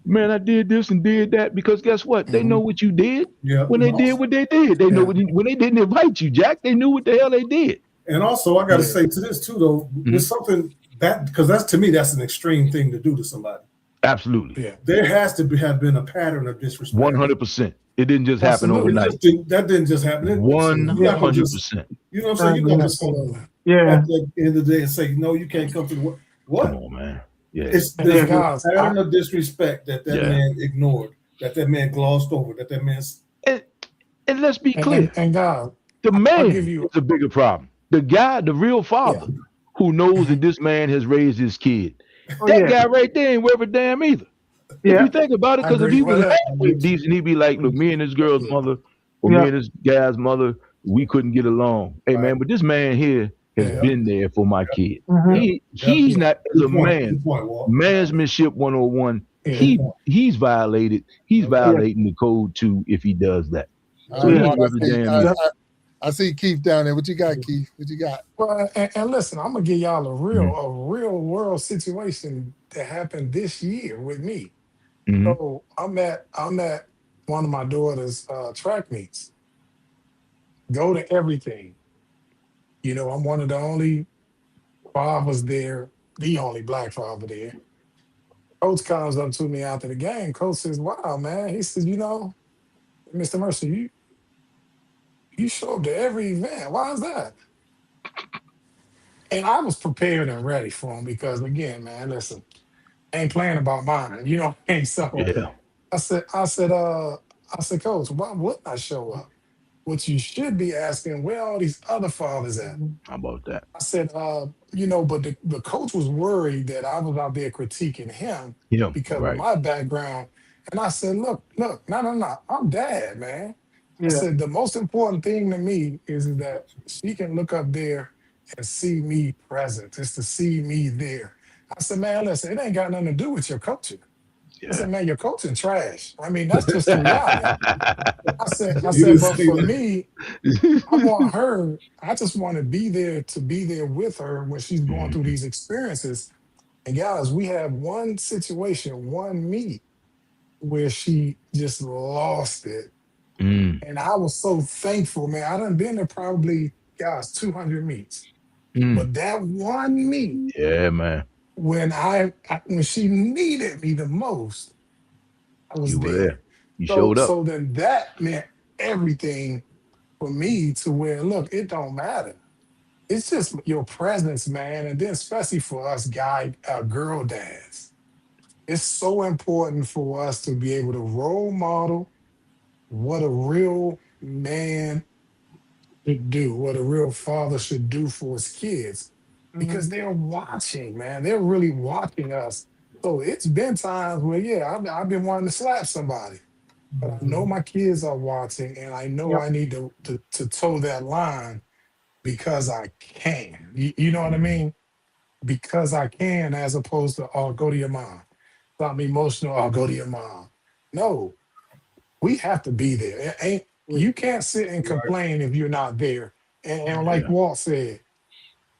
man, I did this and did that, because guess what? They know what you did Yeah. when they did what they did. They know when they didn't invite you, Jack. They knew what the hell they did. And also, I got to Yeah. say to this too, though, with something that, because that's, to me, that's an extreme thing to do to somebody. Absolutely. Yeah. There has to have been a pattern of disrespect. 100%. It didn't just happen Absolutely. overnight. That didn't just happen. You're not gonna just, 100%. you know what I'm saying? You're not just gonna, Absolutely. Yeah. at the end of the day, and say, no, you can't come to the work. What? Come on, man. Yeah. There's Yeah, a guys, pattern of disrespect that Yeah. man ignored, that man glossed over, that man. And let's be clear. And God, The man give you- is a bigger problem. The guy, the real father, who knows that this man has raised his kid. Oh, That yeah. guy right there ain't worth a damn either. If Yeah. you think about it, I because if agree he with was that. halfway decent, he'd be like, look, me and this girl's mother, or me and this guy's mother, we couldn't get along. Hey, man, but this man here has been there for my kid. Mhm. He's not, as a man, Good point, Walt. management 101, he's violated. He's violating the code too if he does that. So he ain't worth a damn either. I see Keith down there. What you got, Keith? What you got? Well, and listen, I'm gonna give y'all a real world situation that happened this year with me. So I'm at one of my daughter's track meets. Go to everything. You know, I'm one of the only fathers there, the only black father there. Coach comes up to me after the game. Coach says, "Wow, man." He says, "You know, Mr. Mercer, you show up to every event. Why is that?" And I was prepared and ready for him because, again, man, listen, I ain't playing about mine, you know. And so Yeah. I said, Coach, why wouldn't I show up? What you should be asking, where all these other fathers at? How about that? I said, you know, but the coach was worried that I was out there critiquing him because of my background. And I said, look, no, I'm dad, man. I said, the most important thing to me is that she can look up there and see me present. It's to see me there. I said, man, listen, it ain't got nothing to do with your coaching. I said, man, your coaching trash. I mean, that's just the reality. I said, but for me, I want her, I just want to be there with her when she's going through these experiences. And guys, we have one situation, one meet where she just lost it. And I was so thankful, man. I done been to probably, guys, 200 meets. But that one meet, man, when she needed me the most, I was there. You showed up. So then that meant everything for me to where, look, it don't matter. It's just your presence, man. And then especially for us girl dads, it's so important for us to be able to role model what a real man should do, what a real father should do for his kids, because they're watching, man. They're really watching us. So it's been times where, I've been wanting to slap somebody, but I know my kids are watching, and I know I need to toe that line because I can. You know what I mean? Because I can, as opposed to, oh, go to your mom. If I'm emotional, I'll go to your mom. No, we have to be there. You can't sit and complain if you're not there. And like Walt said,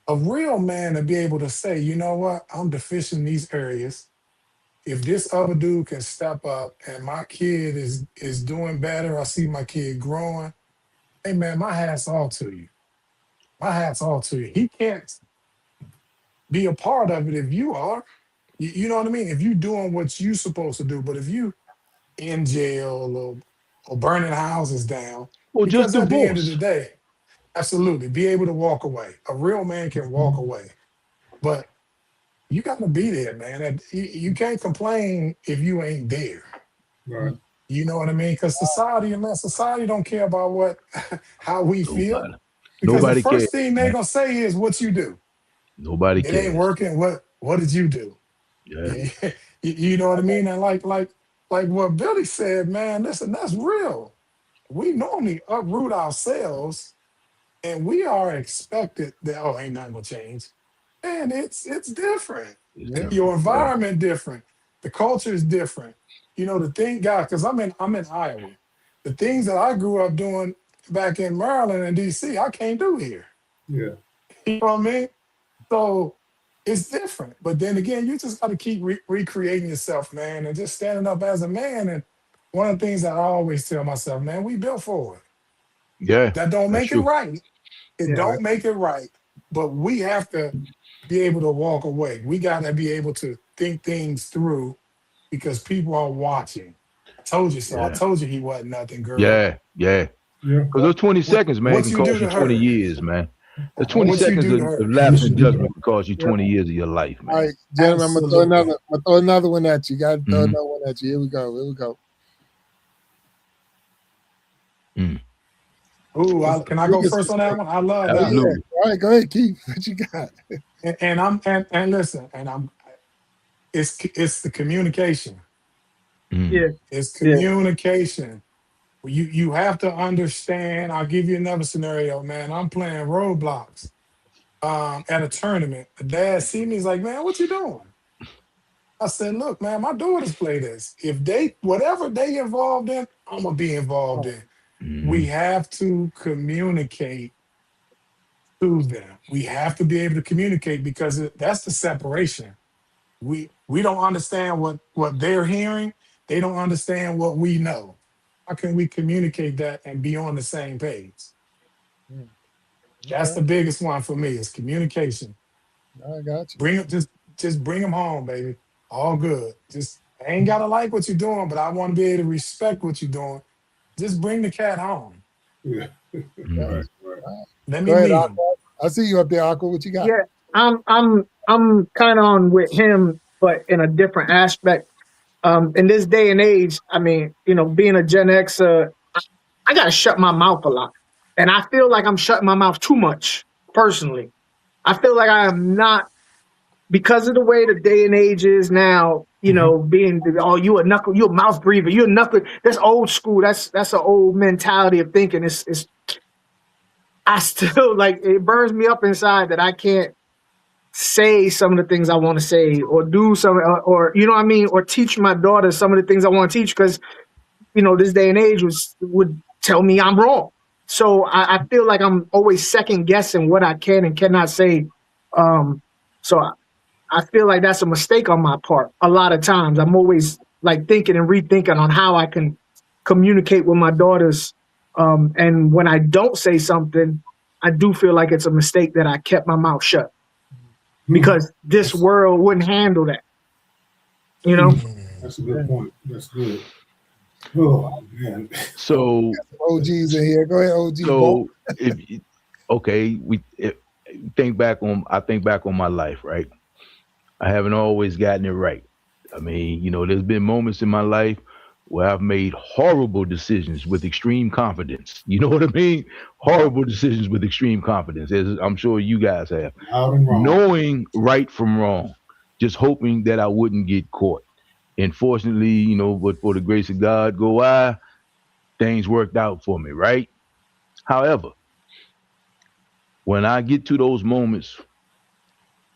a real man to be able to say, you know what, I'm deficient in these areas. If this other dude can step up and my kid is doing better, I see my kid growing, hey man, my hat's off to you. My hat's off to you. He can't be a part of it if you are. You know what I mean? If you're doing what you're supposed to do, but if you in jail or burning houses down, or just because at the end of the divorce. day, absolutely, be able to walk away. A real man can walk away, but you got to be there, man. And you can't complain if you ain't there. Right. You know what I mean? Because society don't care about how we feel. Because Nobody the first cares, thing they're gonna say is what you do. Nobody it cares. Ain't working. What did you do? Yeah. You know what I mean? And like what Billy said, man, listen, that's real. We normally uproot ourselves and we are expected that, oh, ain't nothing gonna change. And it's different. Your environment different. The culture is different. You know, the thing, guys, because I'm in Iowa. The things that I grew up doing back in Maryland and DC, I can't do here. Yeah. You know what I mean? So it's different. But then again, you just got to keep recreating yourself, man, and just standing up as a man. And one of the things that I always tell myself, man, we built for it. Yeah, That don't that's make it true. right. It Yeah. don't make it right. But we have to be able to walk away. We got to be able to think things through because people are watching. I told you so. I Yeah, told you he wasn't nothing, girl. yeah, yeah. Yeah. Because those 20 seconds, man, What can you do cost you to 20 her? years, man. The 20 What you seconds do of, to her? lapse Yes, in you do. judgment can cost you 20 years of your life, All man. right, gentlemen, I'm Absolutely. gonna throw another one at you. Got to throw Mhm. another one at you. Here we go. Here we go. Mm, Ooh, can I go first on that one? I love that one. absolutely. All right, go ahead, Keith. What you got? And listen, it's the communication. Mm, Yeah. It's Yeah. communication. You have to understand. I'll give you another scenario, man. I'm playing Roblox at a tournament. The dad see me, he's like, man, what you doing? I said, look, man, my daughters play this. If they whatever they involved in, I'm gonna be involved in. We mhm. have to communicate to them. We have to be able to communicate because that's the separation. We don't understand what they're hearing. They don't understand what we know. How can we communicate that and be on the same page? That's Okay, the biggest one for me is communication. I got you. Bring it, just bring them home, baby. All good. Just I ain't gotta like what you're doing, but I want to be able to respect what you're doing. Just bring the cat home. Yeah. Mhm. Right. Right. Let Go me ahead, meet him. Aqua. I see you up there, Aqua. What you got? Yeah. I'm kind of on with him, but in a different aspect. In this day and age, I mean, being a Gen Xer, I gotta shut my mouth a lot. And I feel like I'm shutting my mouth too much, personally. I feel like I am not, because of the way the day and age is now, Mhm. you a mouth breather, you a knuckle. That's old school. That's an old mentality of thinking. I still like, it burns me up inside that I can't say some of the things I want to say or do some, or you know what I mean, or teach my daughter some of the things I want to teach because this day and age would tell me I'm wrong. So I feel like I'm always second guessing what I can and cannot say. So I feel like that's a mistake on my part. A lot of times I'm always like thinking and rethinking on how I can communicate with my daughters. And when I don't say something, I do feel like it's a mistake that I kept my mouth shut because this That's, world wouldn't handle that, you know? that's a good point. That's good. Oh man. So, OGs in here. Go ahead, OG. Bo. so okay, I think back on my life, right? I haven't always gotten it right. I mean, there's been moments in my life where I've made horrible decisions with extreme confidence. You know what I mean? Horrible decisions with extreme confidence, as I'm sure you guys have. Loud and wrong. Knowing right from wrong, just hoping that I wouldn't get caught. And fortunately, but for the grace of God, things worked out for me, right? However, when I get to those moments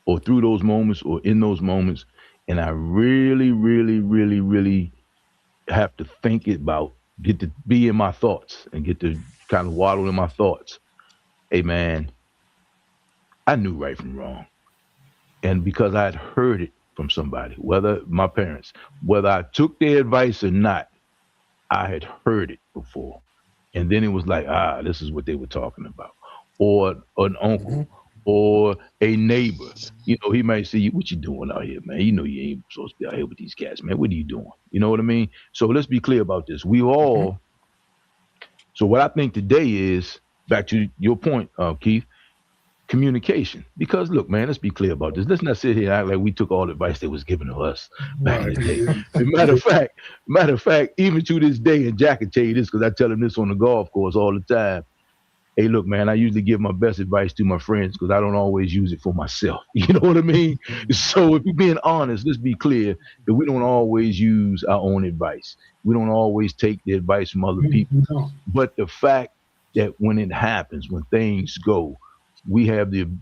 or through those moments or in those moments, and I really, really, really, really have to get to be in my thoughts and get to kind of waddle in my thoughts. Hey man, I knew right from wrong. And because I'd heard it from somebody, whether my parents, whether I took their advice or not, I had heard it before. And then it was like, this is what they were talking about. Or an uncle or a neighbor. He might say, what you doing out here, man? You ain't supposed to be out here with these cats, man. What are you doing? You know what I mean? So let's be clear about this. So what I think today is, back to your point, Keith, communication. Because look, man, let's be clear about this. Let's not sit here and act like we took all the advice that was given to us back in the day. Matter of fact, even to this day, and Jack can tell you this because I tell him this on the golf course all the time. Hey, look, man, I usually give my best advice to my friends because I don't always use it for myself. You know what I mean? So if we're being honest, let's be clear that we don't always use our own advice. We don't always take the advice from other people. But the fact that when it happens, when things go,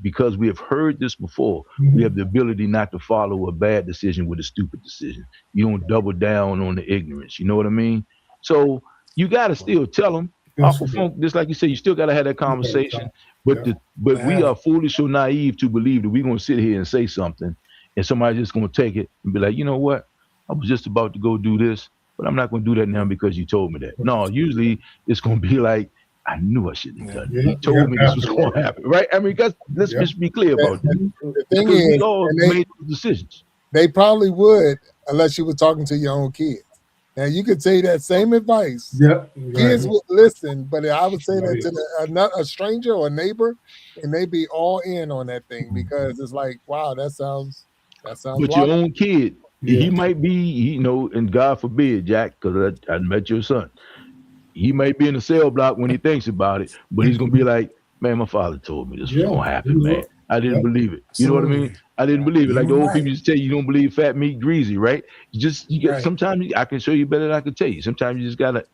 because we have heard this before, we have the ability not to follow a bad decision with a stupid decision. You don't double down on the ignorance. You know what I mean? So you got to still tell them, off of funk, just like you said, you still gotta have that conversation. But Yeah. but we Have are it. foolish or naive to believe that we're gonna sit here and say something and somebody's just gonna take it and be like, you know what? I was just about to go do this, but I'm not gonna do that now because you told me that. No, usually it's gonna be like, I knew I shouldn't have Yeah. done that. Yeah, He told me this was absolutely. gonna happen, right? I mean, because let's Yeah. just be clear about that. The thing Because we is, all and made those decisions. they probably would unless you were talking to your own kids. Now you could say that same advice. Yeah. Kids Right. would listen, but I would say that Right. to a stranger or a neighbor, and they be all in on that thing because it's like, wow, that sounds But your logical. own kid, he Yeah. might be, you know, and God forbid, Jack, because I met your son. He might be in the cell block when he thinks about it, but he's gonna be like, man, my father told me this was Yeah. gonna happen, man. I didn't Yep. believe it. You know what I mean? Absolutely. I didn't believe it. Like the You old people right. used to tell you, you don't believe fat meat greasy, right? You get Right. sometimes I can show you better than I can tell you. Sometimes you just gotta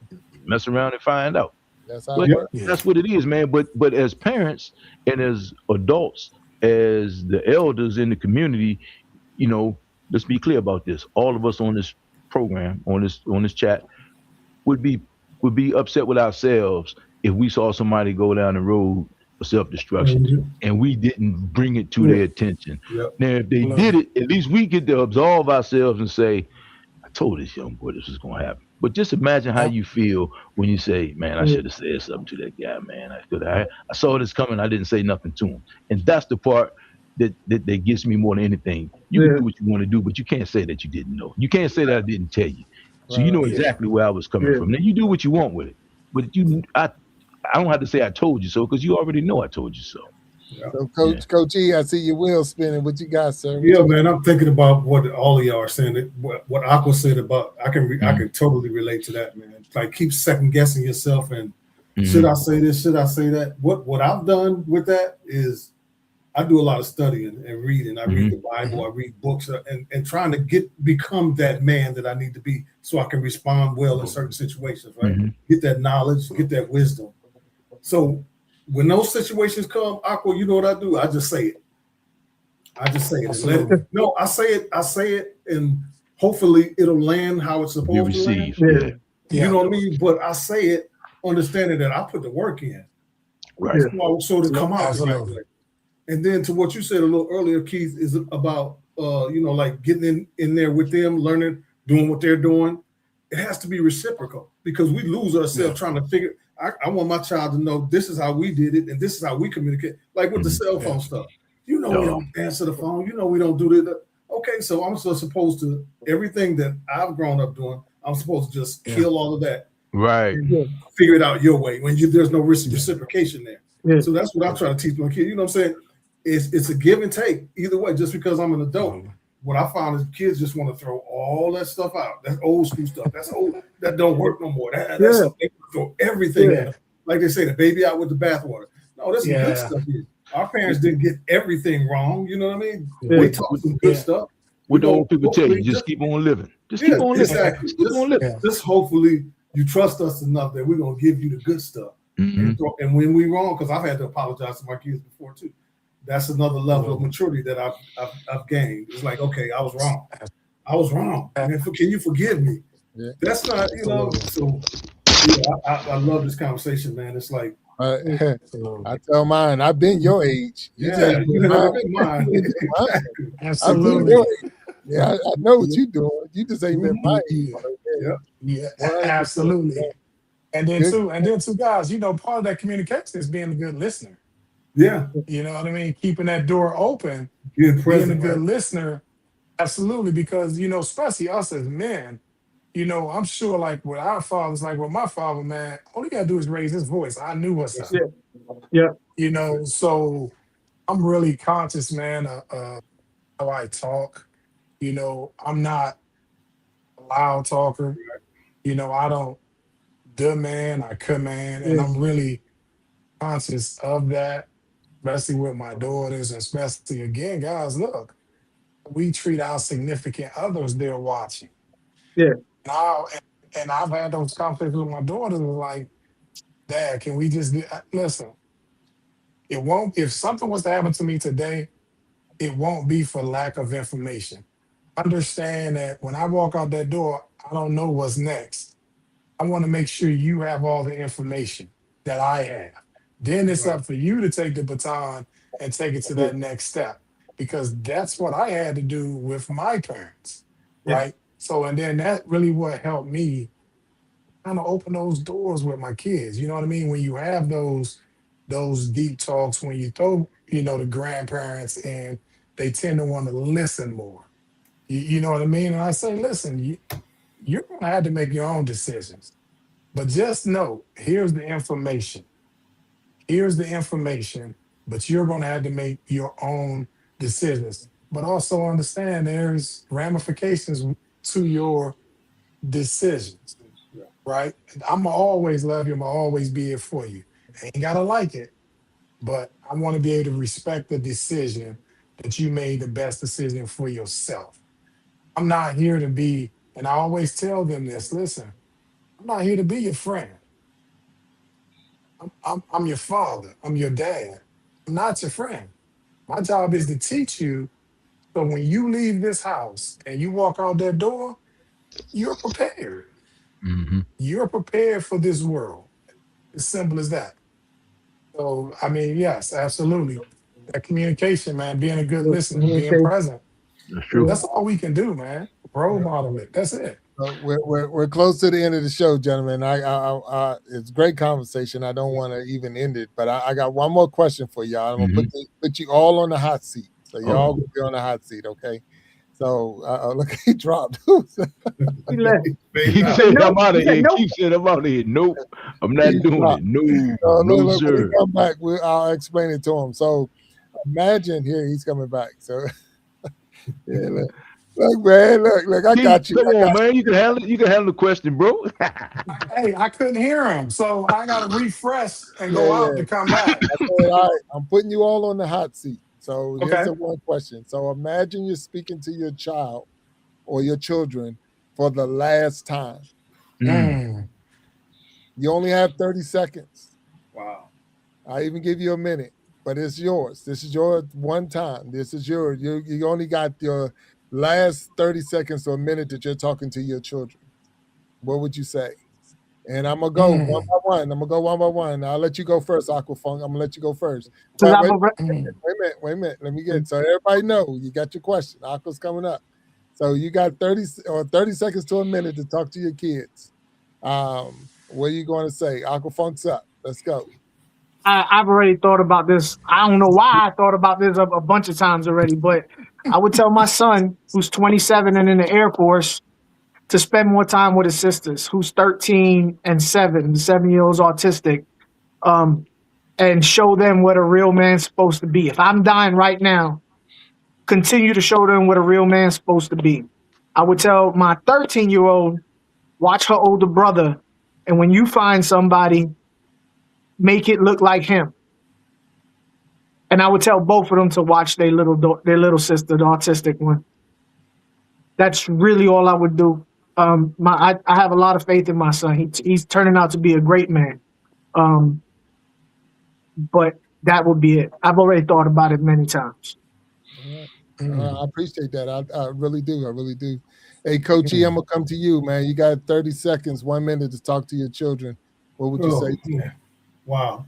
mess around and find out. That's how it But Yeah. works. Yeah. that's what it is, man. But as parents and as adults, as the elders in the community, you know, let's be clear about this. All of us on this program, on this chat, would be would be upset with ourselves if we saw somebody go down the road for self-destruction and we didn't bring it to Yeah. their attention. Yep. Now, if they Love did it. it, at least we get to absolve ourselves and say, I told this young boy this was gonna happen. But just imagine how Yeah. you feel when you say, man, I should have said something to that guy, man. I saw this coming, I didn't say nothing to him. And that's the part that gets me more than anything. You can Yeah. do what you want to do, but you can't say that you didn't know. You can't say that I didn't tell you. So you Right. know Yeah. exactly where I was coming Yeah. from. Now you do what you want with it, but I don't have to say I told you so because you already know I told you so. So, Coach E, I see your wheel spinning. What you got, sir? What Yeah, you man. I'm thinking about what all of y'all are saying. What Aqua said about I can totally relate to that, man. Like keep second guessing yourself and should I say this? Should I say that? What I've done with that is I do a lot of studying and reading. I read the Bible, I read books, and trying to become that man that I need to be so I can respond well in certain situations, right? Get that knowledge, get that wisdom. So when those situations come, Aqua, you know what I do? I just say it. I just say it. And let Absolutely. it. No, I say it, and hopefully it'll land how it's You supposed to land. receive, Yeah. yeah. Yeah. You know what I mean? But I say it, understanding that I put the work in. Right. So to come out the right Absolutely. way. And then to what you said a little earlier, Keith, is about like getting in there with them, learning, doing what they're doing. It has to be reciprocal because we lose ourselves trying to figure. I want my child to know this is how we did it and this is how we communicate. Like with the cell phone stuff, we don't answer the phone. We don't do that. Okay, so I'm supposed to everything that I've grown up doing. I'm supposed to just kill all of that, right? And figure it out your way when there's no reciprocation there. Yeah. So that's what I try to teach my kids. You know what I'm saying? It's a give and take either way. Just because I'm an adult, what I found is kids just want to throw all that stuff out. That's old school stuff. That's old. That don't work no more. That's they throw everything in. Like they say, the baby out with the bathwater. No, that's some good stuff here. Our parents didn't get everything wrong. You know what I mean? They taught some good stuff. What the old people tell you, just keep on living. Just keep on living. Exactly. Just keep on living. Just hopefully you trust us enough that we're gonna give you the good stuff. And when we wrong, because I've had to apologize to my kids before too. That's another level of maturity that I've gained. It's like, okay, I was wrong. I was wrong. Man, can you forgive me? Yeah. That's not, So I love this conversation, man. It's like I tell mine, I've been your age. You've been mine. Absolutely. I know what you're doing. You just ain't been mine. Yeah, absolutely. And then two guys, part of that communication is being a good listener. Yeah. You know what I mean? Keeping that door open, being a good listener. Absolutely. Because, especially us as men, I'm sure like with our fathers, like with my father, man, all he got to do is raise his voice. I knew what's up. Yeah. So I'm really conscious, man, of how I talk. I'm not a loud talker. I don't demand, I command. And I'm really conscious of that, especially with my daughters, and especially, again, guys, look, we treat our significant others, they're watching. Yeah. And I've had those conversations with my daughters, like, Dad, can we just listen? If something was to happen to me today, it won't be for lack of information. Understand that when I walk out that door, I don't know what's next. I want to make sure you have all the information that I have. Then it's Right. up for you to take the baton and take it to that next step, because that's what I had to do with my parents, Yeah. right? So, and then that really what helped me kind of open those doors with my kids. You know what I mean? When you have those deep talks, when you throw, the grandparents and they tend to want to listen more. You know what I mean? And I say, listen, you're gonna have to make your own decisions. But just know, here's the information. Here's the information, but you're gonna have to make your own decisions. But also understand there's ramifications to your decisions, Yeah. right? I'm gonna always love you. I'm gonna always be here for you. I ain't gotta like it, but I want to be able to respect the decision that you made the best decision for yourself. I'm not here to be, and I always tell them this, listen, I'm not here to be your friend. I'm your father. I'm your dad. I'm not your friend. My job is to teach you so when you leave this house and you walk out that door, you're prepared. Mm-hmm. You're prepared for this world. As simple as that. So, I mean, yes, absolutely. That communication, man, being a good listener, being Communication. present. That's true. That's all we can do, man. Role model it. That's it. We're close to the end of the show, gentlemen. It's a great conversation. I don't want to even end it, but I got one more question for y'all. I'm gonna put you all on the hot seat, so y'all will be on the hot seat, okay? So look, he dropped. He left. He said, "I'm out of here." Keith said, "I'm out of here." Nope, I'm not doing it. No, no, look, when sir. he come back, I'll explain it to him. So imagine here he's coming back. So yeah, look, man, look, I got you. Come on, man. You can handle it. You can handle the question, bro. Hey, I couldn't hear him, so I got to refresh and go out to come back. I said, all right, I'm putting you all on the hot seat. So here's Okay. the one question. So imagine you're speaking to your child or your children for the last time. Mm. You only have 30 seconds. Wow. I even give you a minute, but it's yours. This is your one time. This is yours. You only got your last 30 seconds or a minute that you're talking to your children. What would you say? And I'm gonna go one by one. I'm gonna go one by one. I'll let you go first, Aquafunk. I'm gonna let you go first. But wait a minute. Let me get it. So everybody know you got your question. Aqua's coming up. So you got 30 seconds to a minute to talk to your kids. What are you going to say? Aquafunk's up. Let's go. I've already thought about this. I don't know why I thought about this a bunch of times already, but I would tell my son, who's 27 and in the Air Force, to spend more time with his sisters, who's 13 and 7, 7 year olds autistic, and show them what a real man's supposed to be. If I'm dying right now, continue to show them what a real man's supposed to be. I would tell my 13-year-old, watch her older brother, and when you find somebody, make it look like him. And I would tell both of them to watch their little sister, the autistic one. That's really all I would do. I have a lot of faith in my son. He's turning out to be a great man. But that would be it. I've already thought about it many times. I appreciate that. I really do. I really do. Hey, Coach E, I'm gonna come to you, man. You got 30 seconds, 1 minute to talk to your children. What would you say? Man. Wow.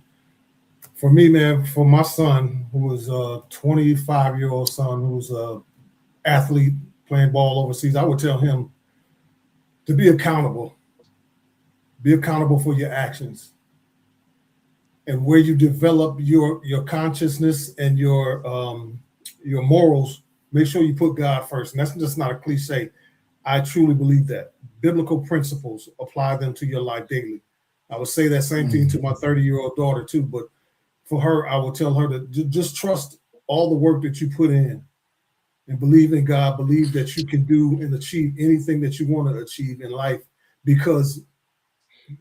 For me, man, for my son, who was a 25-year-old son, who's a athlete playing ball overseas, I would tell him to be accountable. Be accountable for your actions. And where you develop your consciousness and your morals, make sure you put God first. And that's just not a cliche. I truly believe that. Biblical principles, apply them to your life daily. I would say that same thing to my 30-year-old daughter too, but for her, I will tell her to just trust all the work that you put in and believe in God, believe that you can do and achieve anything that you want to achieve in life because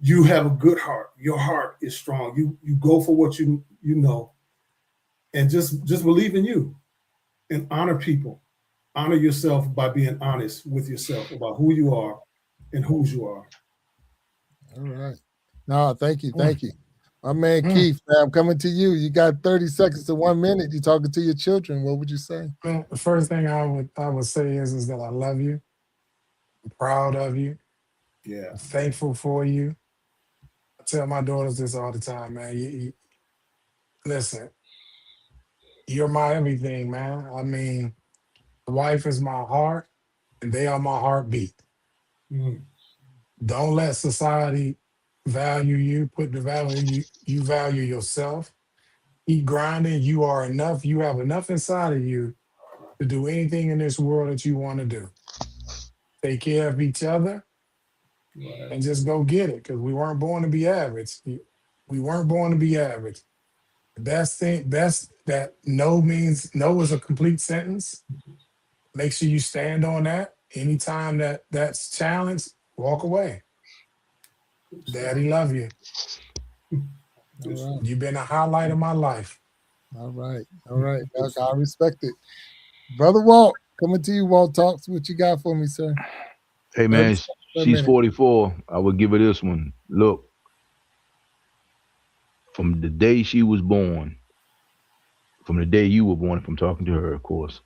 you have a good heart. Your heart is strong. You go for what you know, and just believe in you and honor people. Honor yourself by being honest with yourself about who you are and whose you are. All right. No, thank you. My man Keith, man, I'm coming to you. You got 30 seconds to 1 minute. You're talking to your children. What would you say? Well, the first thing I would say is that I love you. I'm proud of you. Yeah. I'm thankful for you. I tell my daughters this all the time, man. Listen, you're my everything, man. I mean, the wife is my heart, and they are my heartbeat. Mm. Don't let society value you. Put the value you value yourself. Keep grinding. You are enough. You have enough inside of you to do anything in this world that you want to do. Take care of each other Right. and just go get it. Because we weren't born to be average. We weren't born to be average. The best that no means no is a complete sentence. Make sure you stand on that. Anytime that's challenged, walk away. Daddy love you. All right. You've been a highlight of my life. All right. All right. I respect it. Brother Walt, coming to you, Walt Talks. What you got for me, sir? Hey 30 man, seconds per she's minute. 44. I would give her this one. Look, from the day she was born, from the day you were born, if I'm talking to her, of course,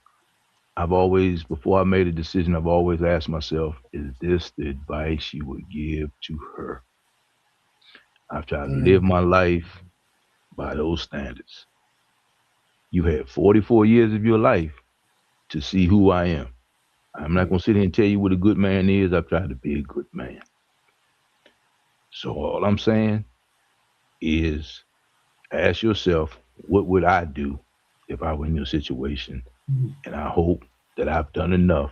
I've always, before I made a decision, I've always asked myself, is this the advice you would give to her? I've tried to live Mm, my life by those standards. You had 44 years of your life to see who I am. I'm not going to sit here and tell you what a good man is. I've tried to be a good man. So all I'm saying is ask yourself, what would I do if I were in your situation? Mhm. And I hope that I've done enough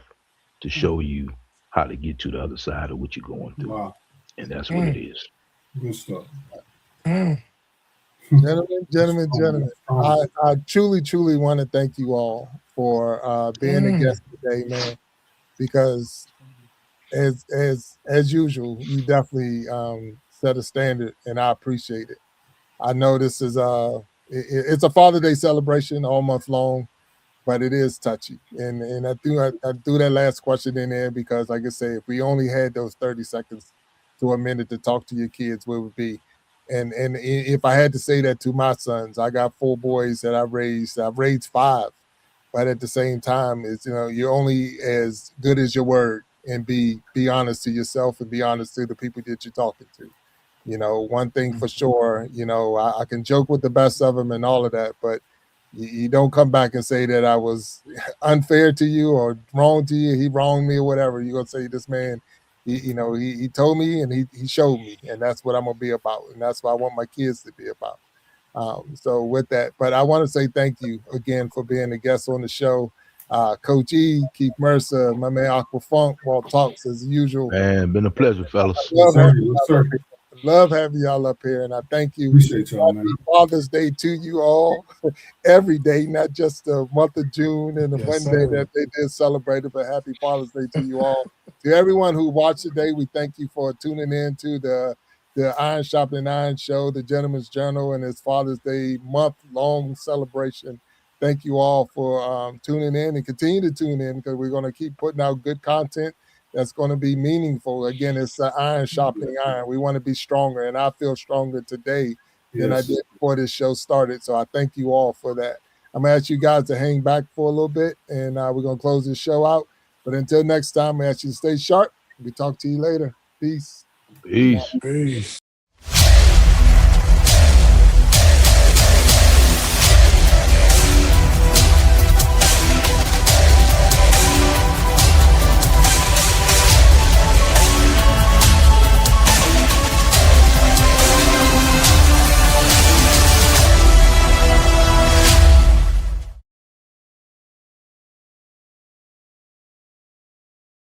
to show you how to get to the other side of what you're going through. Wow. And that's what it mm, is. Good stuff. mm. Gentlemen, I truly want to thank you all for being a Mm. guest today, man, because as usual, you definitely set a standard, and I appreciate it. I know this is it's a Father Day celebration all month long, but it is touchy. And I threw that last question in there because, like I say, if we only had those 30 seconds to a minute to talk to your kids, where it would be. And if I had to say that to my sons, I got 4 boys that I've raised 5, but at the same time, it's, you're only as good as your word, and be honest to yourself and be honest to the people that you're talking to. One thing for sure, I can joke with the best of them and all of that, but you don't come back and say that I was unfair to you or wrong to you. He wronged me or whatever. You're gonna say this man, he told me and he showed me, and that's what I'm gonna be about, and that's what I want my kids to be about. So with that, but I want to say thank you again for being a guest on the show. Coach E, Keith Mercer, my man Aqua Funk, Walt Talks as usual. Man, been a pleasure, fellas. Yes, sir. Yes, sir. Love having y'all up here, and I thank you. Appreciate y'all, man. Happy Father's Day to you all. Every day, not just the month of June and the Yes, one day sir. that they did celebrate it, but happy Father's Day to you all. To everyone who watched today, we thank you for tuning in to the Iron Sharpening Iron Show, the Gentleman's Journal, and its Father's Day month-long celebration. Thank you all for tuning in, and continue to tune in, because we're going to keep putting out good content that's going to be meaningful. Again, it's iron sharpening iron. We want to be stronger, and I feel stronger today than I did before this show started. So I thank you all for that. I'm going to ask you guys to hang back for a little bit, and we're going to close this show out. But until next time, I ask you to stay sharp. We talk to you later. Peace. Peace. Peace.